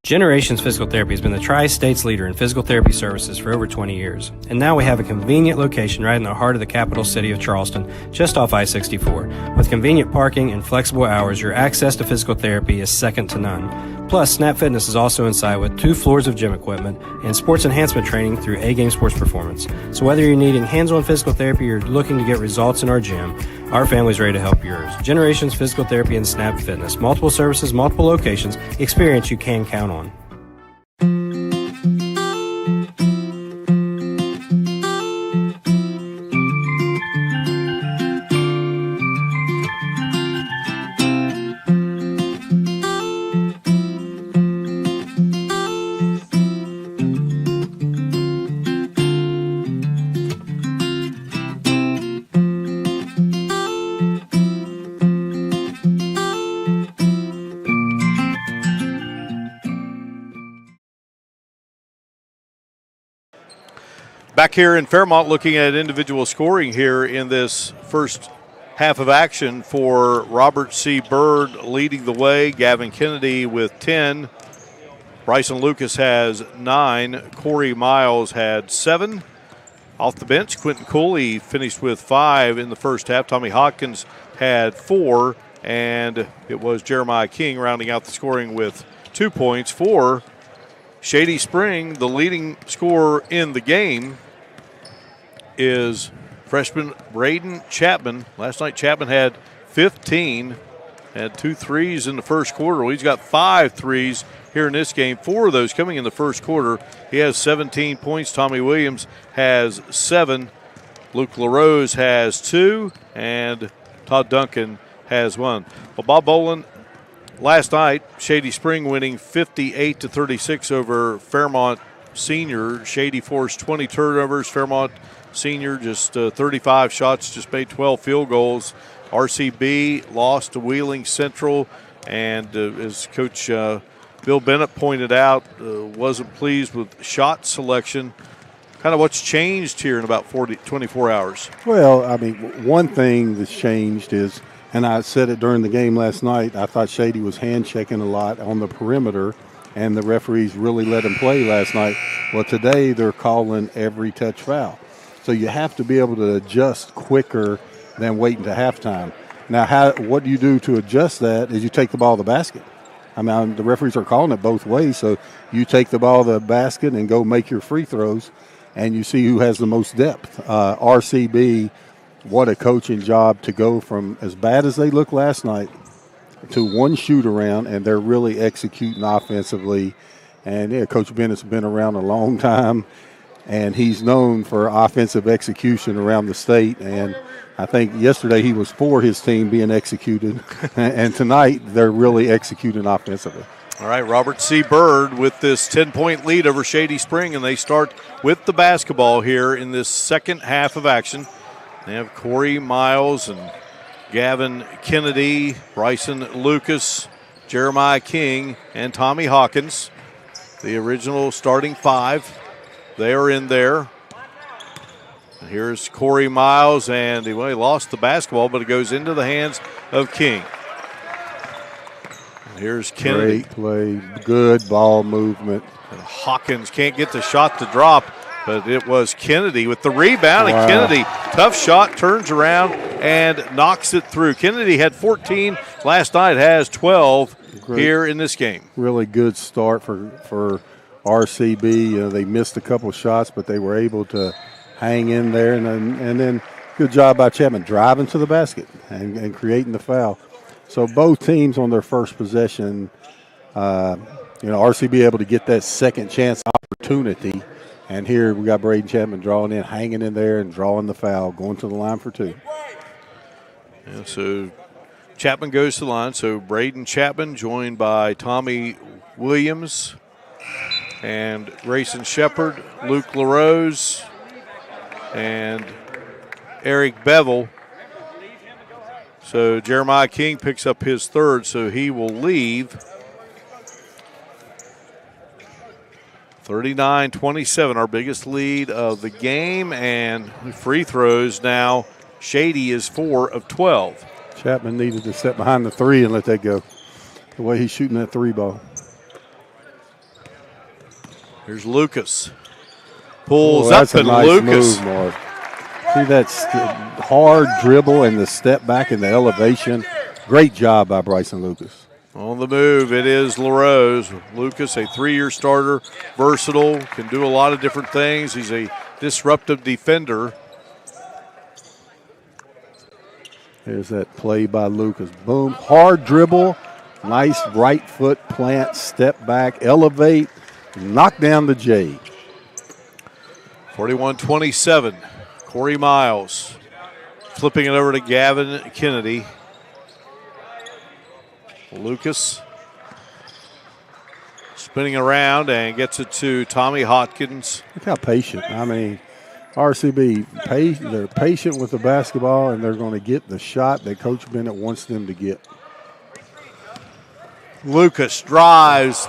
Generations Physical Therapy has been the Tri-State's leader in physical therapy services for over 20 years. And now we have a convenient location right in the heart of the capital city of Charleston, just off I-64. With convenient parking and flexible hours, your access to physical therapy is second to none. Plus, Snap Fitness is also inside with 2 floors of gym equipment and sports enhancement training through A-Game Sports Performance. So whether you're needing hands-on physical therapy or looking to get results in our gym, our family's ready to help yours. Generations Physical Therapy and Snap Fitness. Multiple services, multiple locations. Experience you can count on. Back here in Fairmont, looking at individual scoring here in this first half of action for Robert C. Byrd leading the way. Gavin Kennedy with 10. Bryson Lucas has 9. Corey Miles had 7. Off the bench, Quentin Cooley finished with 5 in the first half. Tommy Hawkins had 4. And it was Jeremiah King rounding out the scoring with 2 points for Shady Spring. The leading scorer in the game is freshman Braden Chapman. Last night Chapman had 15, had 2 threes in the first quarter. Well, he's got 5 threes here in this game, 4 of those coming in the first quarter. He has 17 points. Tommy Williams has 7. Luke LaRose has 2, and Todd Duncan has 1. Well, Bob Bolin, last night, Shady Spring winning 58-36 over Fairmont Senior. Shady forced 20 turnovers. Fairmont Senior just 35 shots, just made 12 field goals. RCB lost to Wheeling Central, and as Coach Bill Bennett pointed out, wasn't pleased with shot selection. Kind of what's changed here in about 24 hours? Well, I mean, one thing that's changed is, and I said it during the game last night, I thought Shady was hand-checking a lot on the perimeter, and the referees really let him play last night. Well, today they're calling every touch foul. So you have to be able to adjust quicker than waiting to halftime. Now, what do you do to adjust that is you take the ball to the basket. I mean, the referees are calling it both ways. So you take the ball to the basket and go make your free throws, and you see who has the most depth. RCB, what a coaching job to go from as bad as they looked last night to one shoot around, and they're really executing offensively. And, yeah, Coach Bennett's been around a long time, and he's known for offensive execution around the state. And I think yesterday he was for his team being executed, and tonight they're really executing offensively. All right, Robert C. Byrd with this 10-point lead over Shady Spring, and they start with the basketball here in this second half of action. They have Corey Miles and Gavin Kennedy, Bryson Lucas, Jeremiah King, and Tommy Hawkins. The original starting 5. They are in there. Here's Corey Miles, and he lost the basketball, but it goes into the hands of King. Here's Kennedy. Great play, good ball movement. And Hawkins can't get the shot to drop, but it was Kennedy with the rebound. Wow. And Kennedy, tough shot, turns around and knocks it through. Kennedy had 14 last night, has 12 here in this game. Really good start for RCB. They missed a couple shots, but they were able to hang in there. And then good job by Chapman driving to the basket and creating the foul. So both teams on their first possession, RCB able to get that second chance opportunity. And here we got Braden Chapman drawing in, hanging in there and drawing the foul, going to the line for 2. Yeah, so Chapman goes to the line. So Braden Chapman joined by Tommy Williams and Grayson Shepard, Luke LaRose, and Eric Bevel. So Jeremiah King picks up his 3rd, so he will leave. 39-27, our biggest lead of the game, and free throws now. Shady is 4 of 12. Chapman needed to step behind the 3 and let that go. The way he's shooting that 3 ball. Here's Lucas. Pulls up and nice Lucas. Move, Mark. See that hard dribble and the step back and the elevation. Great job by Bryson Lucas. On the move, it is LaRose. Lucas, a 3-year starter, versatile, can do a lot of different things. He's a disruptive defender. There's that play by Lucas. Boom. Hard dribble. Nice right foot plant, step back, elevate, knock down the J. 41-27. Corey Miles flipping it over to Gavin Kennedy. Lucas spinning around and gets it to Tommy Hawkins. Look how patient. I mean, RCB, they're patient with the basketball, and they're going to get the shot that Coach Bennett wants them to get. Lucas drives,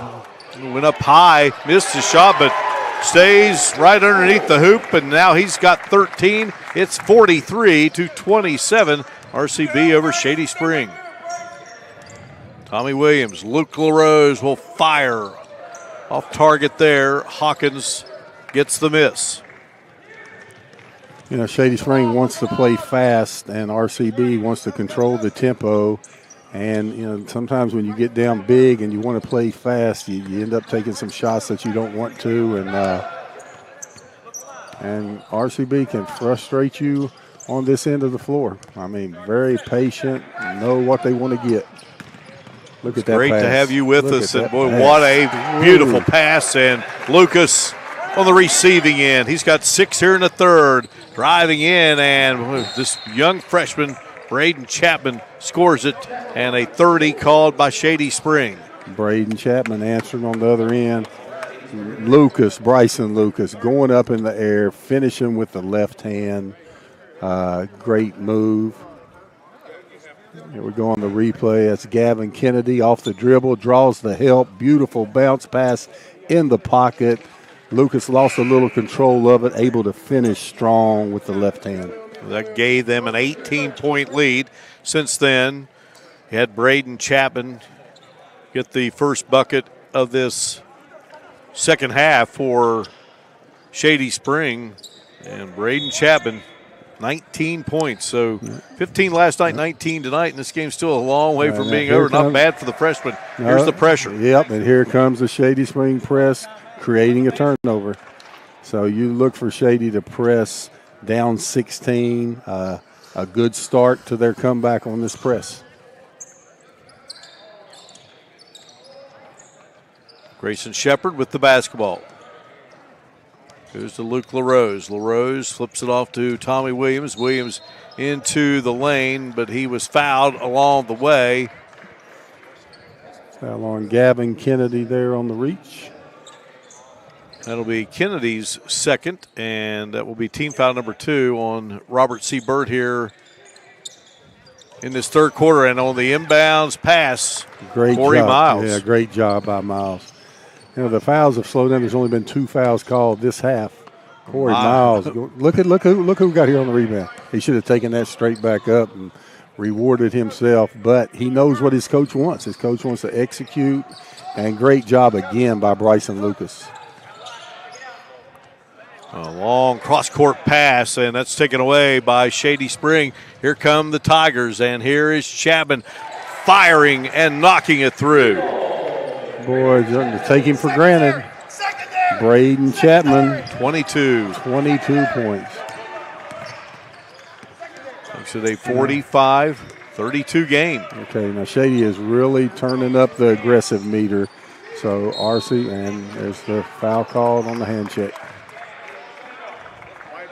went up high, missed the shot, but stays right underneath the hoop, and now he's got 13. It's 43-27. RCB over Shady Spring. Tommy Williams, Luke LaRose will fire off target there. Hawkins gets the miss. You know, Shady Spring wants to play fast, and RCB wants to control the tempo. And, you know, sometimes when you get down big and you want to play fast, you end up taking some shots that you don't want to. And RCB can frustrate you on this end of the floor. I mean, very patient, know what they want to get. Look at that Great pass. to have you with Look us. at And, that boy, pass. what a beautiful pass. And Lucas on the receiving end. He's got 6 here in the third. Driving in, and this young freshman, Braden Chapman, scores it. And a 30 called by Shady Spring. Braden Chapman answering on the other end. Bryson Lucas, going up in the air, finishing with the left hand. Great move. Here we go on the replay. That's Gavin Kennedy off the dribble, draws the help. Beautiful bounce pass in the pocket. Lucas lost a little control of it, able to finish strong with the left hand. That gave them an 18-point lead. Since then, you had Braden Chapman get the first bucket of this second half for Shady Spring. And Braden Chapman, 19 points. So 15 last night, 19 tonight, and this game's still a long way from being over. Not bad for the freshman. Here's the pressure. Yep, and here comes the Shady Spring press, creating a turnover. So you look for Shady to press down 16. A good start to their comeback on this press. Grayson Shepard with the basketball. Goes to Luke LaRose. LaRose flips it off to Tommy Williams. Williams into the lane, but he was fouled along the way. Foul on Gavin Kennedy there on the reach. That'll be Kennedy's second, and that will be team foul number 2 on Robert C. Byrd here in this third quarter. And on the inbounds pass, Great Corey job. Miles. Yeah, great job by Miles. You know, the fouls have slowed down. There's only been 2 fouls called this half. Corey Miles, look who got here on the rebound. He should have taken that straight back up and rewarded himself, but he knows what his coach wants. His coach wants to execute, and great job again by Bryson Lucas. A long cross-court pass, and that's taken away by Shady Spring. Here come the Tigers, and here is Chapman firing and knocking it through. Boy, take him for granted. Braden Chapman, 22 points. Makes it a 45-32 game. Okay, now Shady is really turning up the aggressive meter. So RC, and there's the foul called on the hand check.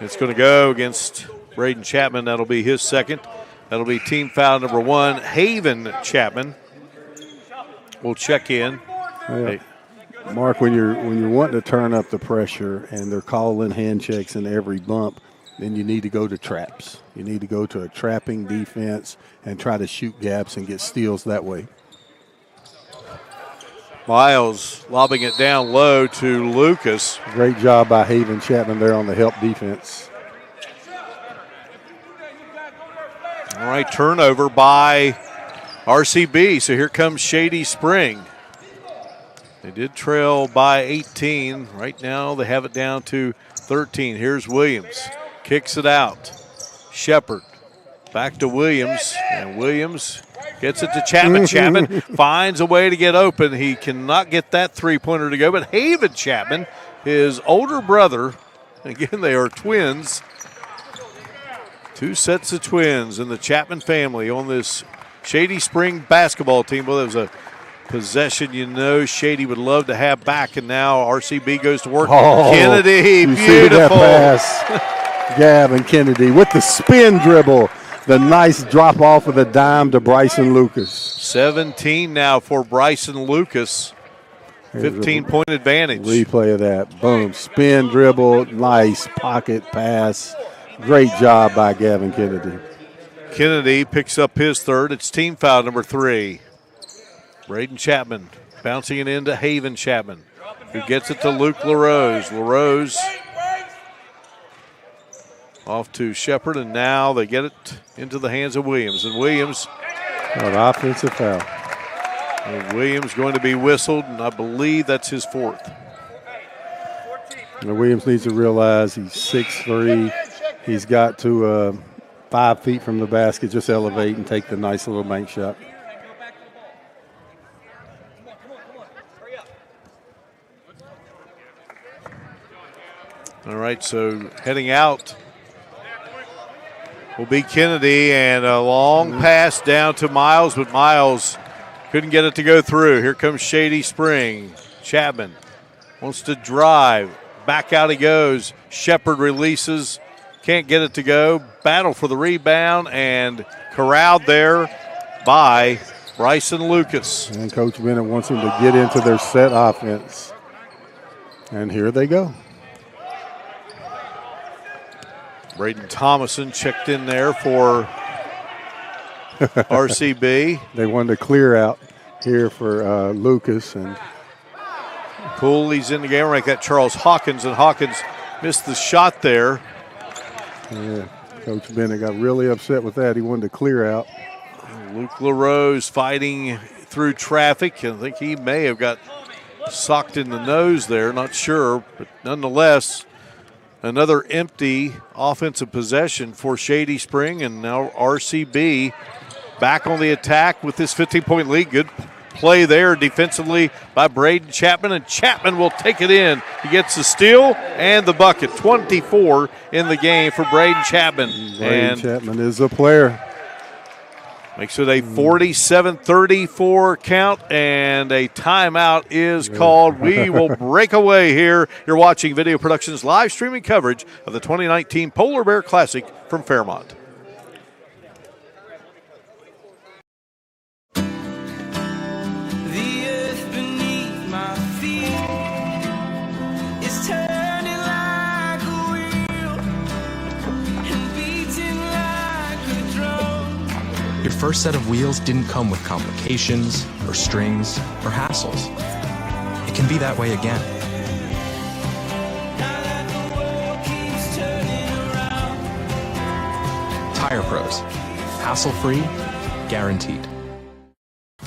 It's going to go against Braden Chapman. That'll be his second. That'll be team foul number 1. Haven Chapman will check in. Hey. Mark, when you're wanting to turn up the pressure and they're calling hand checks in every bump, then you need to go to traps. You need to go to a trapping defense and try to shoot gaps and get steals that way. Miles lobbing it down low to Lucas. Great job by Haven Chapman there on the help defense. All right, turnover by RCB. So here comes Shady Spring. They did trail by 18. Right now they have it down to 13. Here's Williams. Kicks it out. Shepard back to Williams. And Williams gets it to Chapman. Chapman finds a way to get open. He cannot get that three-pointer to go. But Haven Chapman, his older brother, again, they are twins. 2 sets of twins in the Chapman family on this Shady Spring basketball team. Well, there was a possession Shady would love to have back, and now RCB goes to work. Kennedy, beautiful. See that pass. Gavin Kennedy with the spin dribble. The nice drop off of the dime to Bryson Lucas. 17 now for Bryson Lucas. 15-point advantage. Replay of that. Boom. Spin dribble. Nice pocket pass. Great job by Gavin Kennedy. Kennedy picks up his third. It's team foul number 3. Braden Chapman bouncing it into Haven Chapman. who gets it to Luke LaRose. LaRose off to Shepard, and now they get it into the hands of Williams. And Williams. An offensive foul. And Williams going to be whistled, and I believe that's his fourth. Now Williams needs to realize he's 6'3". He's got to 5 feet from the basket, just elevate and take the nice little bank shot. All right, so heading out will be Kennedy, and a long pass down to Miles, but Miles couldn't get it to go through. Here comes Shady Spring. Chapman wants to drive. Back out he goes. Shepard releases. Can't get it to go. Battle for the rebound, and corralled there by Bryson Lucas. And Coach Bennett wants them to get into their set offense. And here they go. Braden Thomason checked in there for RCB. They wanted to clear out here for Lucas. And Cooley's in the game like that. Charles Hawkins, and Hawkins missed the shot there. Yeah, Coach Bennett got really upset with that. He wanted to clear out. Luke LaRose fighting through traffic. I think he may have got socked in the nose there, not sure, but nonetheless, another empty offensive possession for Shady Spring, and now RCB back on the attack with this 15-point lead. Good play there defensively by Braden Chapman, and Chapman will take it in. He gets the steal and the bucket. 24 in the game for Braden Chapman. Braden Chapman is a player. Makes it a 47-34 count, and a timeout is called. We will break away here. You're watching Video Productions live streaming coverage of the 2019 Polar Bear Classic from Fairmont. The earth beneath my feet is turning like a wheel and beating like a drum. Your first set of wheels didn't come with complications or strings or hassles. It can be that way again. Tire Pros. Hassle-free, guaranteed.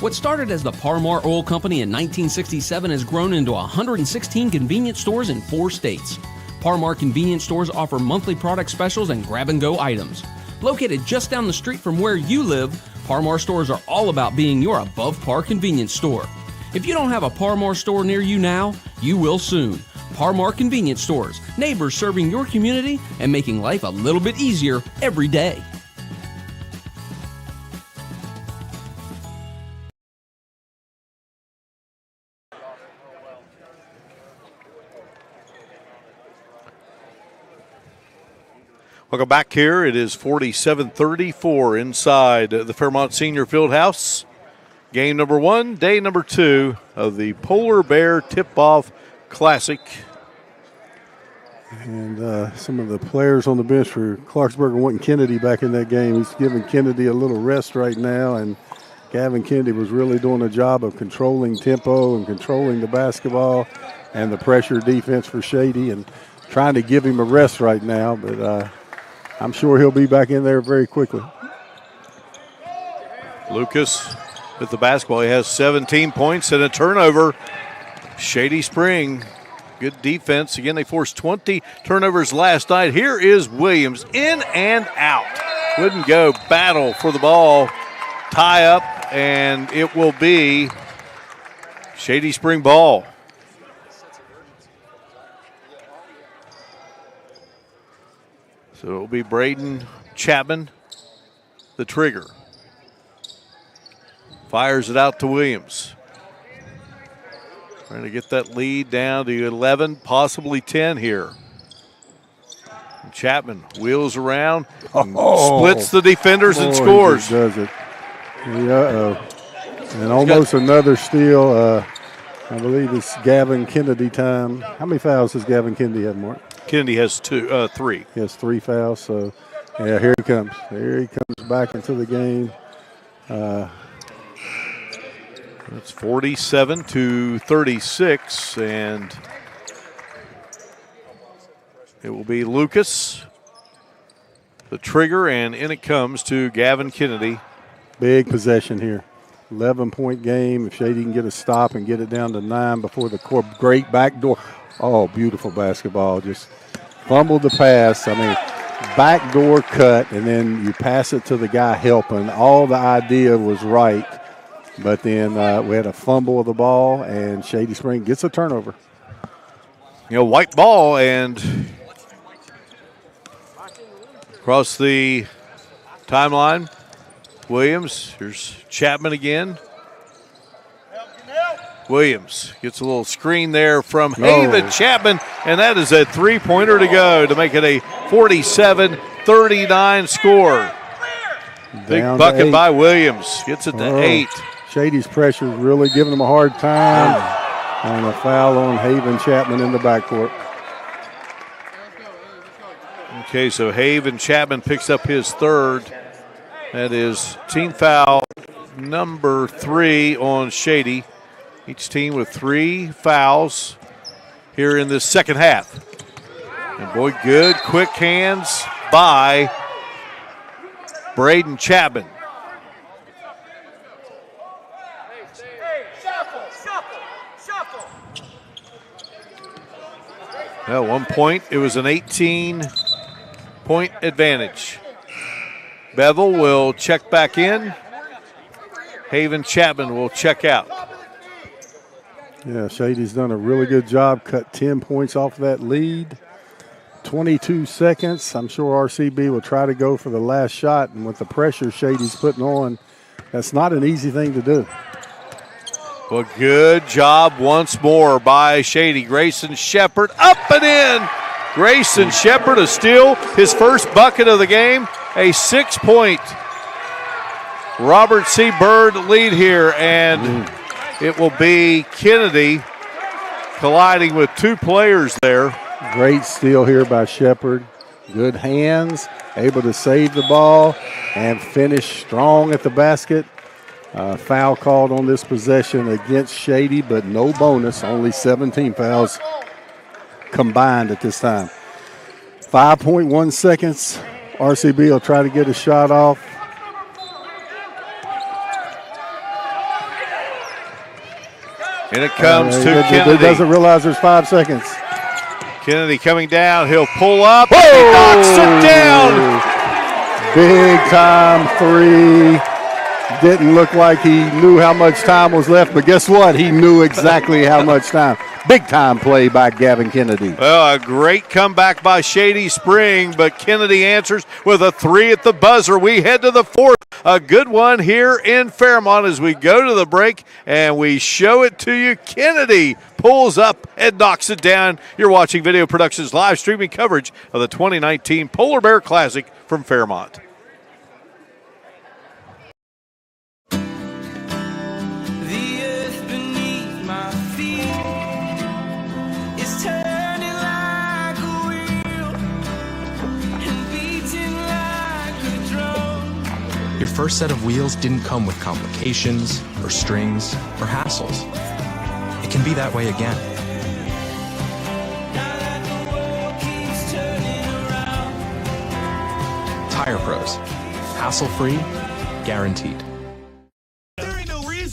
What started as the Parmar Oil Company in 1967 has grown into 116 convenience stores in 4 states. Parmar convenience stores offer monthly product specials and grab-and-go items. Located just down the street from where you live, Parmar stores are all about being your above-par convenience store. If you don't have a Parmar store near you now, you will soon. Parmar Convenience Stores, neighbors serving your community and making life a little bit easier every day. Welcome back here. It is 47-34 inside the Fairmont Senior Fieldhouse. Game number 1, day number 2 of the Polar Bear Tip-Off Classic. And some of the players on the bench for Clarksburg are wanting Kennedy back in that game. He's giving Kennedy a little rest right now, and Gavin Kennedy was really doing a job of controlling tempo and controlling the basketball and the pressure defense for Shady, and trying to give him a rest right now, but I'm sure he'll be back in there very quickly. Lucas with the basketball. He has 17 points and a turnover. Shady Spring, good defense. Again, they forced 20 turnovers last night. Here is Williams, in and out. Wouldn't go. Battle for the ball. Tie up, and it will be Shady Spring ball. So it will be Braden Chapman, the trigger. Fires it out to Williams. Trying to get that lead down to 11, possibly 10 here. And Chapman wheels around, splits the defenders and scores. He does it. And almost another steal. I believe it's Gavin Kennedy time. How many fouls does Gavin Kennedy have, Mark? Kennedy has 3. He has 3 fouls. So, yeah, here he comes. Here he comes back into the game. It's 47-36, and it will be Lucas, the trigger, and in it comes to Gavin Kennedy. Big possession here. 11-point game. If Shady can get a stop and get it down to 9 before the core, great backdoor. Oh, beautiful basketball. Just fumbled the pass. I mean, backdoor cut, and then you pass it to the guy helping. All the idea was right, but then we had a fumble of the ball, and Shady Spring gets a turnover. You know, white ball, and across the timeline, Williams. Here's Chapman again. Williams gets a little screen there from Haven Chapman, and that is a three-pointer to go to make it a 47-39 score. Big bucket by Williams. Gets it to 8. Shady's pressure is really giving them a hard time. And a foul on Haven Chapman in the backcourt. Okay, so Haven Chapman picks up his third. That is team foul number 3 on Shady. Each team with 3 fouls here in this second half. And boy, good quick hands by Braden Chapman. At one point, it was an 18-point advantage. Bevel will check back in. Haven Chapman will check out. Yeah, Shady's done a really good job, cut 10 points off that lead. 22 seconds. I'm sure RCB will try to go for the last shot, and with the pressure Shady's putting on, that's not an easy thing to do. Well, good job once more by Shady. Grayson Shepard up and in. Grayson Shepard a steal, his first bucket of the game, a 6-point Robert C. Byrd lead here, and it will be Kennedy colliding with 2 players there. Great steal here by Shepard. Good hands, able to save the ball and finish strong at the basket. Foul called on this possession against Shady, but no bonus, only 17 fouls combined at this time. 5.1 seconds. RCB will try to get a shot off. And it comes to Kennedy. He doesn't realize there's 5 seconds. Kennedy coming down. He'll pull up. He knocks it down. Big time 3. Didn't look like he knew how much time was left, but guess what? He knew exactly how much time. Big time play by Gavin Kennedy. Well, a great comeback by Shady Spring, but Kennedy answers with a 3 at the buzzer. We head to the 4th. A good one here in Fairmont as we go to the break, and we show it to you. Kennedy pulls up and knocks it down. You're watching Video Productions live streaming coverage of the 2019 Polar Bear Classic from Fairmont. Your first set of wheels didn't come with complications, or strings, or hassles. It can be that way again. Tire Pros. Hassle-free, guaranteed.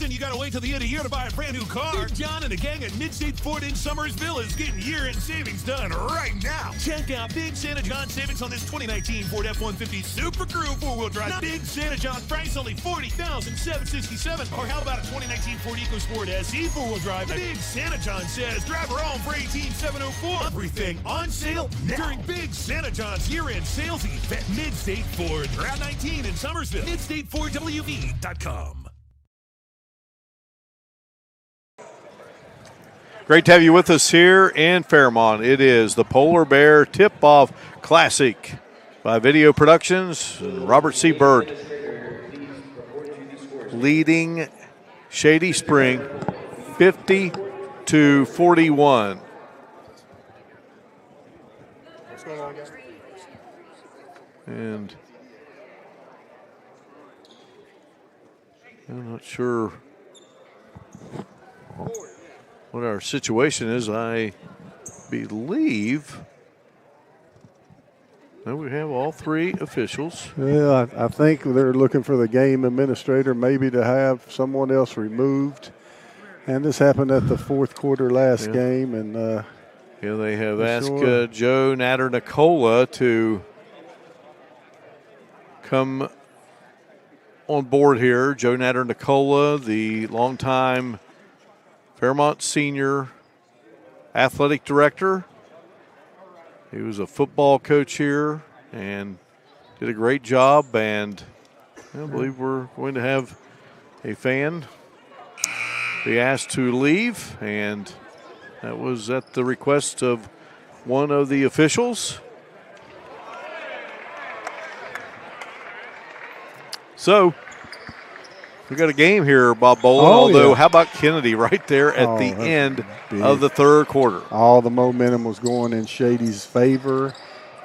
You gotta wait till the end of the year to buy a brand new car. Big John and the gang at Mid-State Ford in Summersville is getting year-end savings done right now. Check out Big Santa John savings on this 2019 Ford F-150 Super Crew 4-wheel drive. Now, Big Santa John price only $40,767. Or how about a 2019 Ford EcoSport SE 4-wheel drive? Big Santa John says drive her home for $18,704. Everything on sale during Big Santa John's year-end sales event. Mid-State Ford, Route 19 in Summersville. MidStateFordWV.com. Great to have you with us here in Fairmont. It is the Polar Bear Tip-Off Classic by Video Productions and Robert C. Byrd leading Shady Spring 50-41. And I'm not sure what our situation is. I believe that we have all three officials. Yeah, I think they're looking for the game administrator maybe to have someone else removed. And this happened at the fourth quarter last game. And they have asked Joe Natter-Nicola to come on board here. Joe Natter-Nicola, the longtime Fairmont senior athletic director. He was a football coach here and did a great job. And I believe we're going to have a fan be asked to leave, and that was at the request of one of the officials. So we got a game here, Bob Boland, how about Kennedy right there at the end of the third quarter? All the momentum was going in Shady's favor,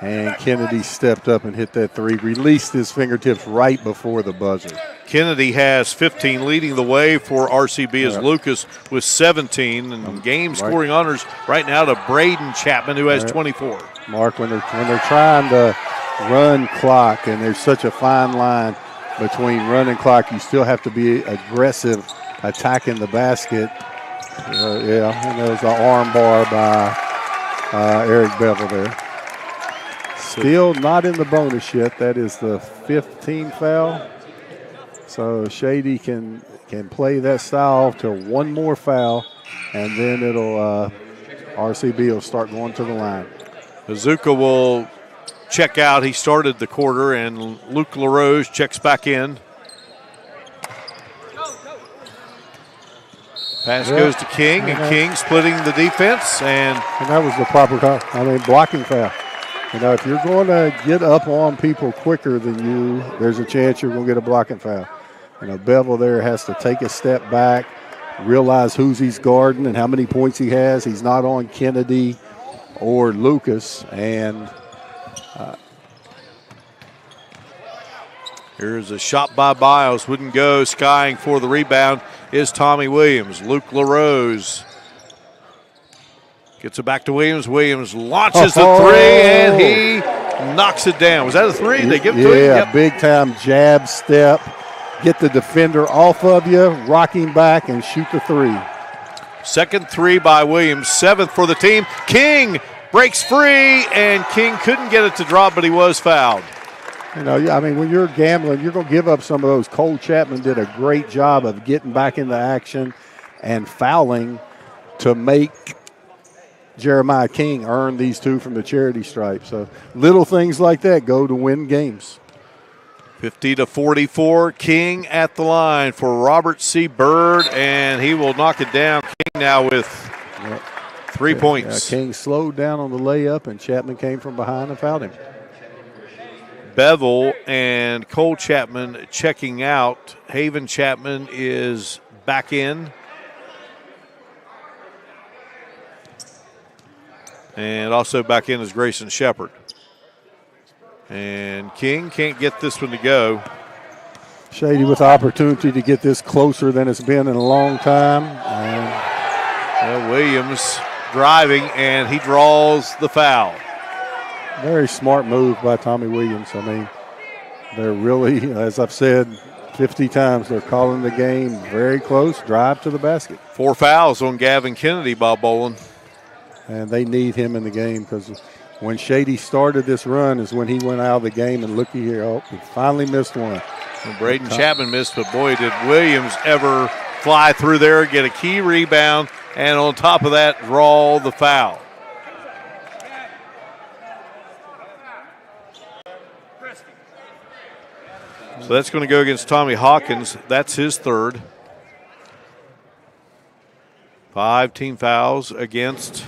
and Kennedy stepped up and hit that three, released his fingertips right before the buzzer. Kennedy has 15, leading the way for RCB as Lucas with 17, and game scoring honors right now to Braden Chapman, who has 24. Mark, when they're trying to run clock, and there's such a fine line between run and clock, you still have to be aggressive attacking the basket. And there was an arm bar by Eric Bevel there. Still not in the bonus yet. That is the 15th foul. So Shady can play that style to one more foul, and then RCB will start going to the line. Azuka will check out. He started the quarter, and Luke LaRose checks back in. Pass goes to King, and King splitting the defense. And that was the proper call. Blocking foul. If you're going to get up on people quicker than you, there's a chance you're going to get a blocking foul. Bevel there has to take a step back, realize who's he's guarding and how many points he has. He's not on Kennedy or Lucas. And here's a shot by Biles. Wouldn't go. Skying for the rebound is Tommy Williams. Luke LaRose gets it back to Williams. Williams launches the three, and he knocks it down. Was that a three? They give it to him? Yeah, big-time jab step. Get the defender off of you, rock him back, and shoot the three. Second three by Williams, 7th for the team. King breaks free, and King couldn't get it to drop, but he was fouled. When you're gambling, you're going to give up some of those. Cole Chapman did a great job of getting back into action and fouling to make Jeremiah King earn these two from the charity stripe. So little things like that go to win games. 50-44, King at the line for Robert C. Byrd, and he will knock it down. King now with 3 points. King slowed down on the layup, and Chapman came from behind and fouled him. Bevel and Cole Chapman checking out. Haven Chapman is back in. And also back in is Grayson Shepard. And King can't get this one to go. Shady with the opportunity to get this closer than it's been in a long time. And Williams driving, and he draws the foul. Very smart move by Tommy Williams. They're really, as I've said 50 times, they're calling the game very close, drive to the basket. 4 fouls on Gavin Kennedy, Bob Boland. And they need him in the game because when Shady started this run is when he went out of the game, and looky here, he finally missed one. And Braden Chapman missed, but boy, did Williams ever fly through there, get a key rebound, and on top of that, draw the foul. So that's going to go against Tommy Hawkins. That's his third. 5 team fouls against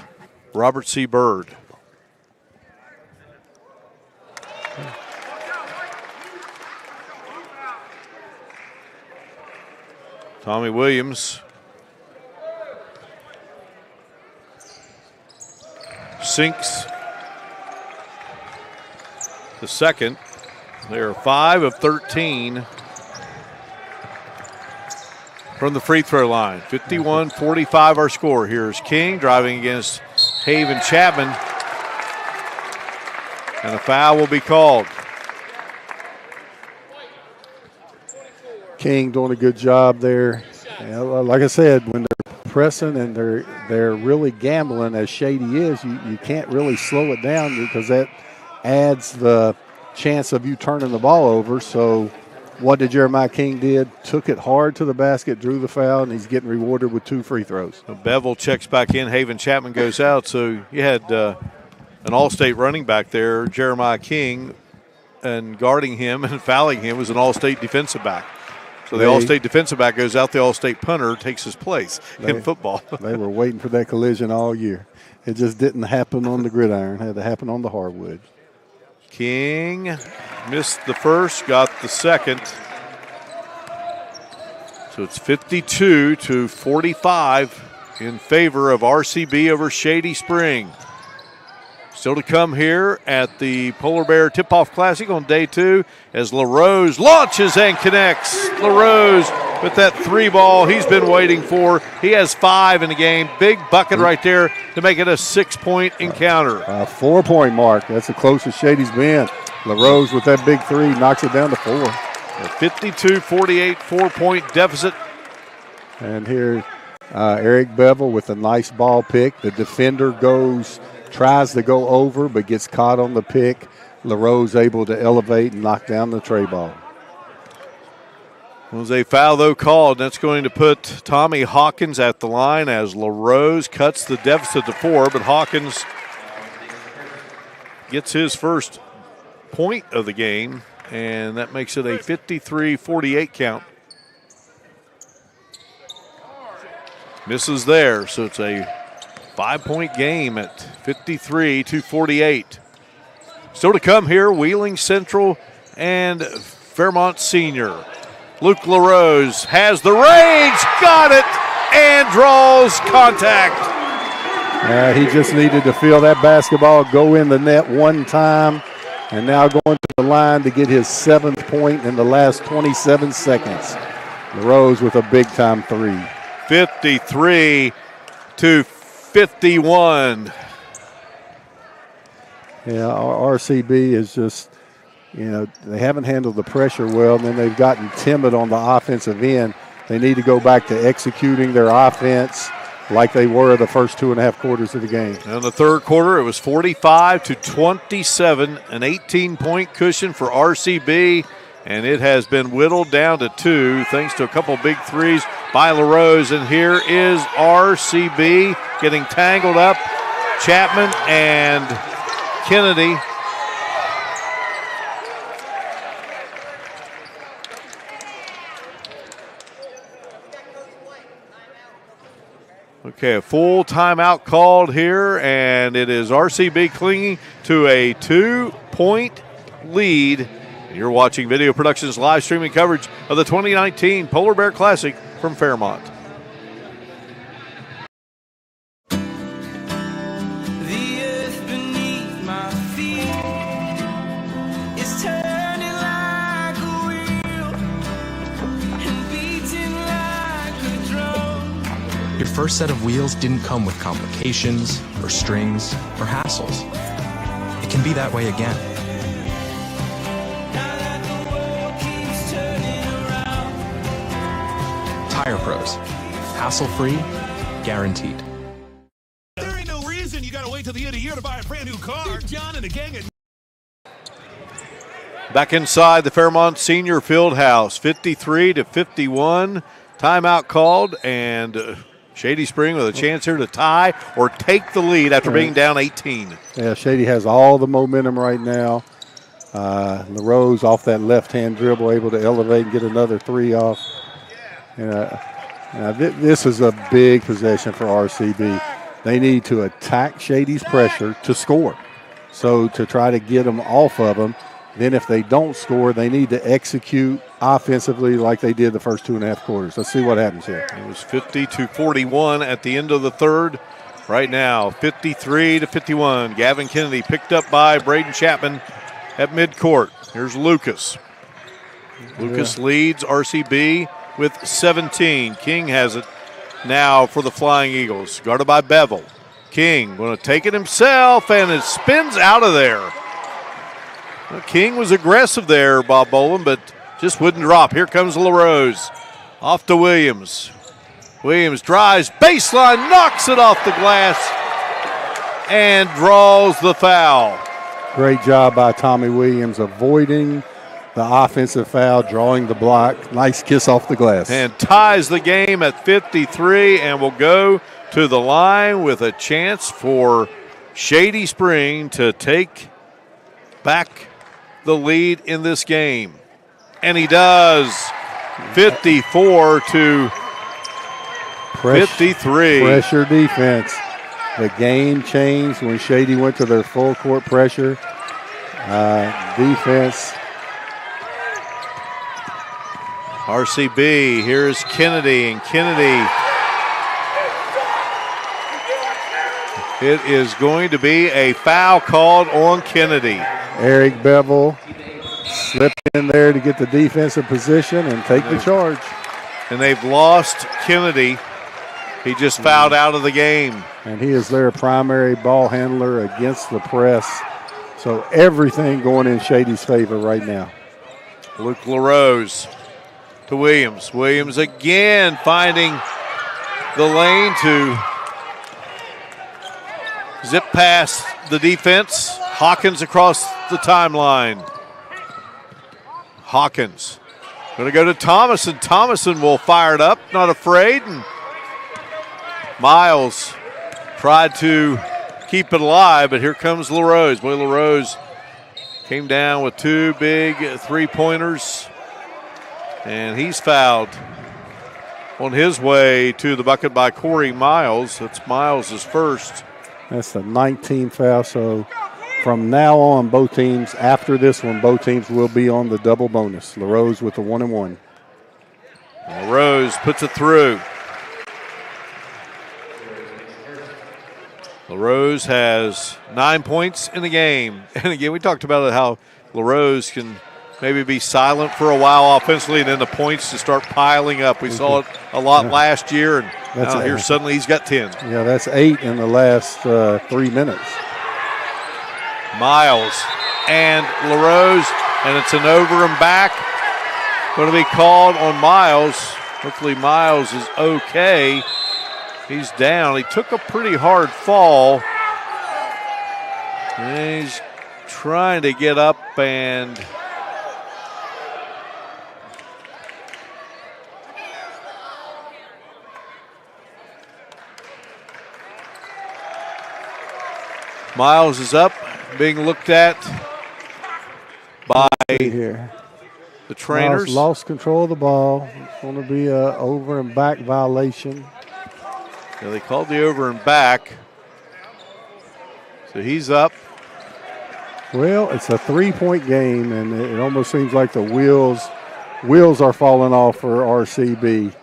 Robert C. Byrd. Tommy Williams sinks the second. They are 5 of 13 from the free throw line. 51-45 our score. Here's King driving against Haven Chapman. And a foul will be called. King doing a good job there. Yeah, like I said, when they're pressing and they're really gambling as Shady is, you can't really slow it down because that adds the chance of you turning the ball over. So what did Jeremiah King did? Took it hard to the basket, drew the foul, and he's getting rewarded with 2 free throws. So Bevel checks back in. Haven Chapman goes out. So you had an all-state running back there, Jeremiah King, and guarding him and fouling him was an all-state defensive back. So the all-state defensive back goes out. The all-state punter takes his place in football. They were waiting for that collision all year. It just didn't happen on the gridiron. It had to happen on the hardwood. King missed the first, got the second. So it's 52-45 in favor of RCB over Shady Spring. Still to come here at the Polar Bear Tip-Off Classic on day 2 as LaRose launches and connects. LaRose with that 3 ball he's been waiting for. He has 5 in the game. Big bucket right there to make it a 6-point encounter. 4-point mark. That's the closest Shady's been. LaRose with that big 3 knocks it down to 4. A 52-48 4-point deficit. And here Eric Bevel with a nice ball pick. The defender tries to go over, but gets caught on the pick. LaRose able to elevate and knock down the tray ball. Was a foul, though, called. That's going to put Tommy Hawkins at the line as LaRose cuts the deficit to 4, but Hawkins gets his first point of the game, and that makes it a 53-48 count. Misses there, so it's a 5-point game at 53-48. Still to come here, Wheeling Central and Fairmont Senior. Luke LaRose has the range, got it, and draws contact. He just needed to feel that basketball go in the net one time, and now going to the line to get his 7th point in the last 27 seconds. LaRose with a big-time 3. 53-51. Yeah, RCB is just, they haven't handled the pressure well, and then they've gotten timid on the offensive end. They need to go back to executing their offense like they were the first 2.5 quarters of the game. In the third quarter, it was 45-27, an 18-point cushion for RCB, and it has been whittled down to 2 thanks to a couple big threes by LaRose. And here is RCB getting tangled up. Chapman and Kennedy. Okay, a full timeout called here, and it is RCB clinging to a 2-point lead. You're watching Video Productions live streaming coverage of the 2019 Polar Bear Classic from Fairmont. Your first set of wheels didn't come with complications or strings or hassles. It can be that way again. Tire Pros. Hassle-free, guaranteed. There ain't no reason you gotta wait till the end of the year to buy a brand new car. John and the gang at Back inside the Fairmont Senior Fieldhouse, 53-51. Timeout called, and Shady Spring with a chance here to tie or take the lead after being down 18. Yeah, Shady has all the momentum right now. LaRose off that left-hand dribble, able to elevate and get another 3 off. This is a big possession for RCB. They need to attack Shady's pressure to score. So to try to get them off of them, then if they don't score, they need to execute offensively like they did the first 2.5 quarters. Let's see what happens here. It was 50-41 at the end of the third. Right now, 53-51. Gavin Kennedy picked up by Braden Chapman at midcourt. Here's Lucas. Lucas leads RCB with 17. King has it now for the Flying Eagles. Guarded by Bevel. King going to take it himself, and it spins out of there. Well, King was aggressive there, Bob Boland, but just wouldn't drop. Here comes LaRose. Off to Williams. Williams drives, baseline, knocks it off the glass, and draws the foul. Great job by Tommy Williams avoiding the offensive foul, drawing the block. Nice kiss off the glass. And ties the game at 53 and will go to the line with a chance for Shady Spring to take back the lead in this game. And he does. 54 to 53. Pressure defense. The game changed when Shady went to their full court pressure. Defense. RCB, here's Kennedy, and Kennedy. It is going to be a foul called on Kennedy. Eric Bevel slipped in there to get the defensive position and take the charge. And they've lost Kennedy. He just fouled out of the game. And he is their primary ball handler against the press. So everything going in Shady's favor right now. Luke LaRose to Williams. Williams again finding the lane to zip past the defense. Hawkins across the timeline. Hawkins going to go to Thomason. Thomason will fire it up, not afraid. And Miles tried to keep it alive, but here comes LaRose. Boy, LaRose came down with two big three-pointers, and he's fouled on his way to the bucket by Corey Miles. That's Miles' first. That's the 19th foul, so from now on, both teams, after this one, both teams will be on the double bonus. LaRose with the 1-and-1. LaRose puts it through. LaRose has 9 points in the game. And again, we talked about how LaRose can maybe be silent for a while offensively, and then the points to start piling up. We saw it a lot last year, and now here suddenly he's got 10. Yeah, that's 8 in the last 3 minutes. Miles and LaRose, and it's an over and back. Going to be called on Miles. Hopefully Miles is okay. He's down. He took a pretty hard fall. And he's trying to get up, and Miles is up, being looked at by here. The trainers. Miles lost control of the ball. It's going to be an over and back violation. Yeah, they called the over and back. So he's up. Well, it's a 3-point game, and it almost seems like the wheels are falling off for RCB.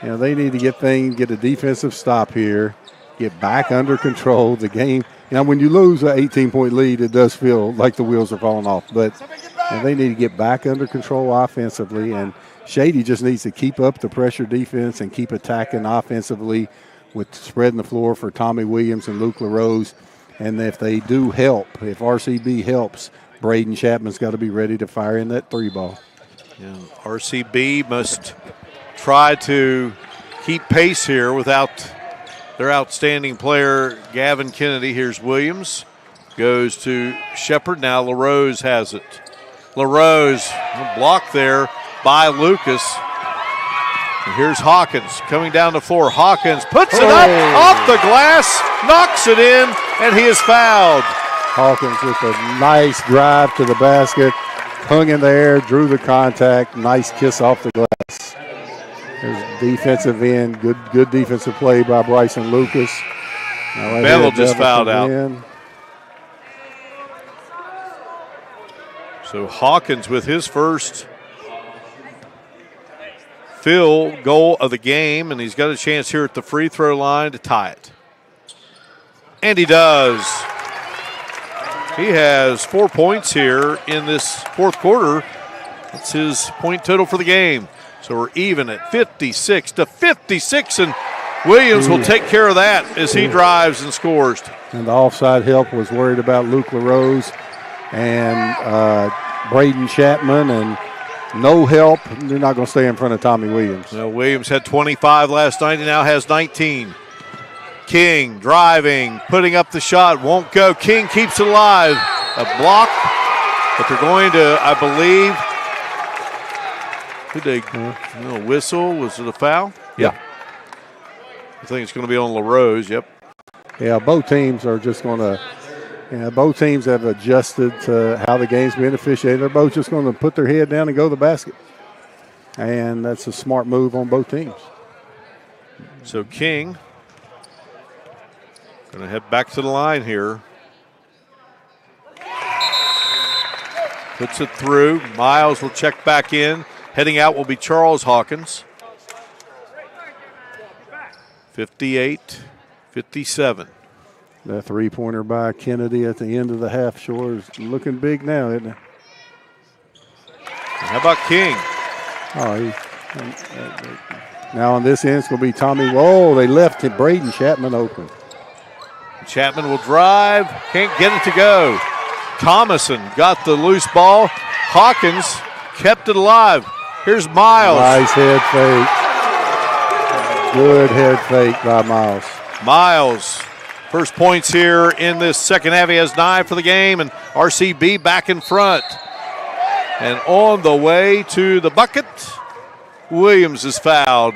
You know, they need to get a defensive stop here, get back under control. The game, when you lose an 18-point lead, it does feel like the wheels are falling off. But they need to get back under control offensively, and Shady just needs to keep up the pressure defense and keep attacking offensively with spreading the floor for Tommy Williams and Luke LaRose. And if they do help, if RCB helps, Braden Chapman's got to be ready to fire in that 3-ball. Yeah, RCB must try to keep pace here without their outstanding player, Gavin Kennedy. Here's Williams. Goes to Shepard. Now LaRose has it. LaRose blocked there by Lucas. And here's Hawkins coming down the floor. Hawkins puts it up off the glass, knocks it in, and he is fouled. Hawkins with a nice drive to the basket, hung in the air, drew the contact, nice kiss off the glass. There's defensive end, good defensive play by Bryson Lucas. Bevel just fouled out. So Hawkins with his first field goal of the game, and he's got a chance here at the free throw line to tie it. And he does. He has 4 points here in this fourth quarter. That's his point total for the game. So we're even at 56-56, and Williams will take care of that as he drives and scores. And the offside help was worried about Luke LaRose and Braden Chapman, and no help. They're not going to stay in front of Tommy Williams. Well, Williams had 25 last night. He now has 19. King driving, putting up the shot, won't go. King keeps it alive. A block, but they're going to, I believe, whistle. Was it a foul? Yeah. I think it's going to be on LaRose. Yep. Yeah, both teams are just going to. Both teams have adjusted to how the game's being officiated. They're both just going to put their head down and go to the basket, and that's a smart move on both teams. So King going to head back to the line here. Puts it through. Miles will check back in. Heading out will be Charles Hawkins. 58-57. That three-pointer by Kennedy at the end of the half sure is looking big now, isn't it? How about King? Now on this end, it's going to be Tommy. Whoa, they left Braden Chapman open. Chapman will drive. Can't get it to go. Thomason got the loose ball. Hawkins kept it alive. Here's Miles. Nice head fake. Good head fake by Miles. Miles, first points here in this second half. He has 9 for the game, and RCB back in front. And on the way to the bucket, Williams is fouled.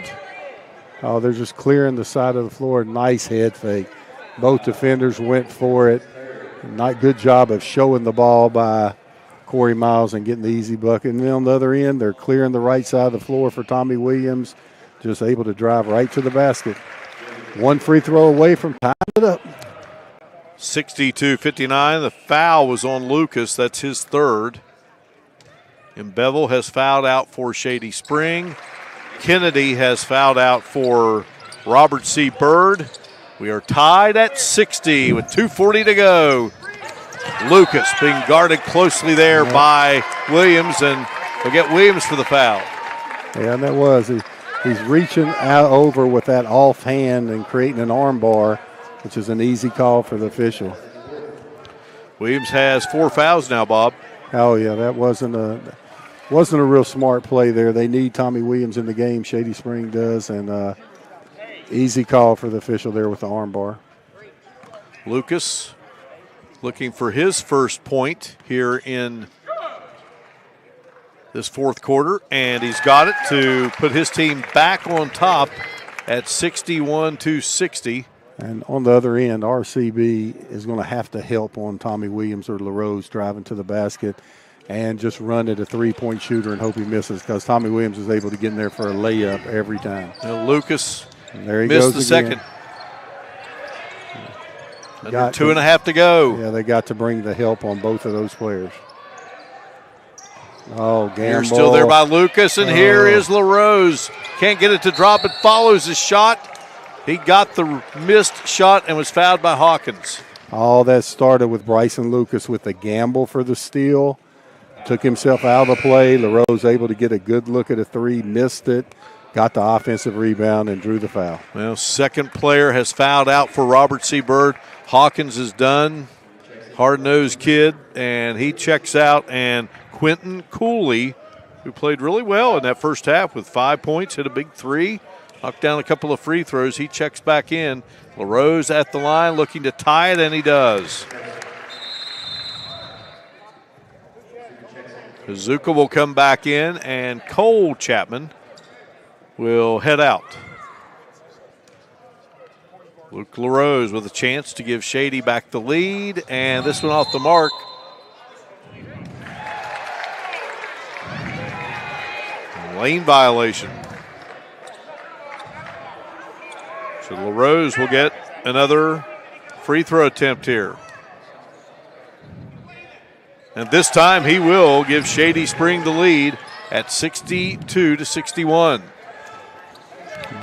Oh, they're just clearing the side of the floor. Nice head fake. Both defenders went for it. Not good job of showing the ball by Corey Miles and getting the easy bucket. And then on the other end, they're clearing the right side of the floor for Tommy Williams. Just able to drive right to the basket. One free throw away from tying it up. 62-59. The foul was on Lucas. That's his third. And Bevel has fouled out for Shady Spring. Kennedy has fouled out for Robert C. Byrd. We are tied at 60 with 2:40 to go. Lucas being guarded closely there by Williams, and we'll get Williams for the foul. Yeah, and that was. He's reaching out over with that offhand and creating an arm bar, which is an easy call for the official. Williams has 4 fouls now, Bob. Oh, yeah, that wasn't a real smart play there. They need Tommy Williams in the game. Shady Spring does, and easy call for the official there with the arm bar. Lucas looking for his first point here in this fourth quarter, and he's got it to put his team back on top at 61-60. And on the other end, RCB is going to have to help on Tommy Williams or LaRose driving to the basket and just run at a three-point shooter and hope he misses, because Tommy Williams is able to get in there for a layup every time. Now Lucas there he missed goes the again. second. Under 2.5 to go. Yeah, they got to bring the help on both of those players. Oh, gamble. You're still there by Lucas, and here is LaRose. Can't get it to drop, but follows his shot. He got the missed shot and was fouled by Hawkins. All that started with Bryson Lucas with the gamble for the steal. Took himself out of the play. LaRose able to get a good look at a three, missed it, got the offensive rebound, and drew the foul. Well, second player has fouled out for Robert C. Byrd. Hawkins is done. Hard-nosed kid, and he checks out. And Quentin Cooley, who played really well in that first half with 5 points, hit a big three, knocked down a couple of free throws. He checks back in. LaRose at the line looking to tie it, and he does. Hazuka will come back in, and Cole Chapman will head out. Luke LaRose with a chance to give Shady back the lead, and this one off the mark. Lane violation. So LaRose will get another free throw attempt here. And this time he will give Shady Spring the lead at 62-61.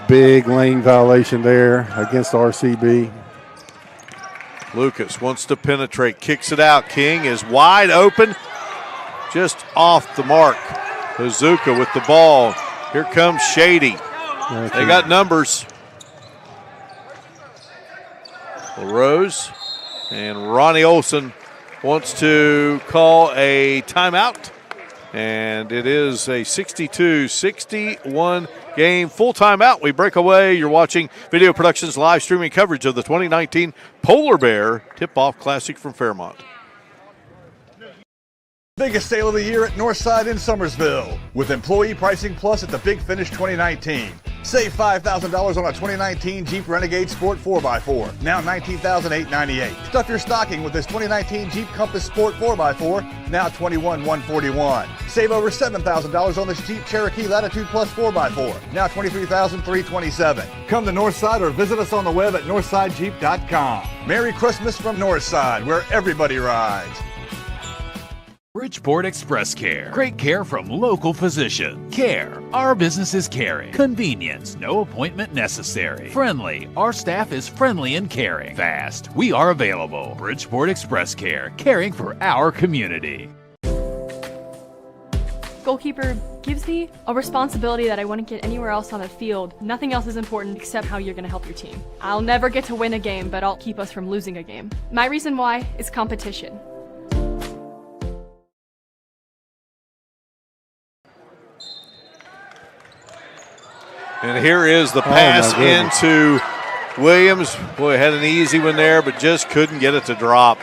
Big lane violation there against RCB. Lucas wants to penetrate, kicks it out. King is wide open, just off the mark. Hazuka with the ball. Here comes Shady. They got numbers. Rose and Ronnie Olson wants to call a timeout. And it is a 62-61 game. Full timeout. We break away. You're watching Video Productions live streaming coverage of the 2019 Polar Bear Tip-Off Classic from Fairmont. Biggest sale of the year at Northside in Summersville with Employee Pricing Plus at the Big Finish 2019. Save $5,000 on a 2019 Jeep Renegade Sport 4x4, now $19,898. Stuff your stocking with this 2019 Jeep Compass Sport 4x4, now $21,141. Save over $7,000 on this Jeep Cherokee Latitude Plus 4x4, now $23,327. Come to Northside or visit us on the web at northsidejeep.com. Merry Christmas from Northside, where everybody rides. Bridgeport Express Care. Great care from local physician. Care. Our business is caring. Convenience. No appointment necessary. Friendly. Our staff is friendly and caring. Fast. We are available. Bridgeport Express Care. Caring for our community. Goalkeeper gives me a responsibility that I wouldn't get anywhere else on the field. Nothing else is important except how you're going to help your team. I'll never get to win a game, but I'll keep us from losing a game. My reason why is competition. And here is the pass into Williams. Boy, had an easy one there, but just couldn't get it to drop.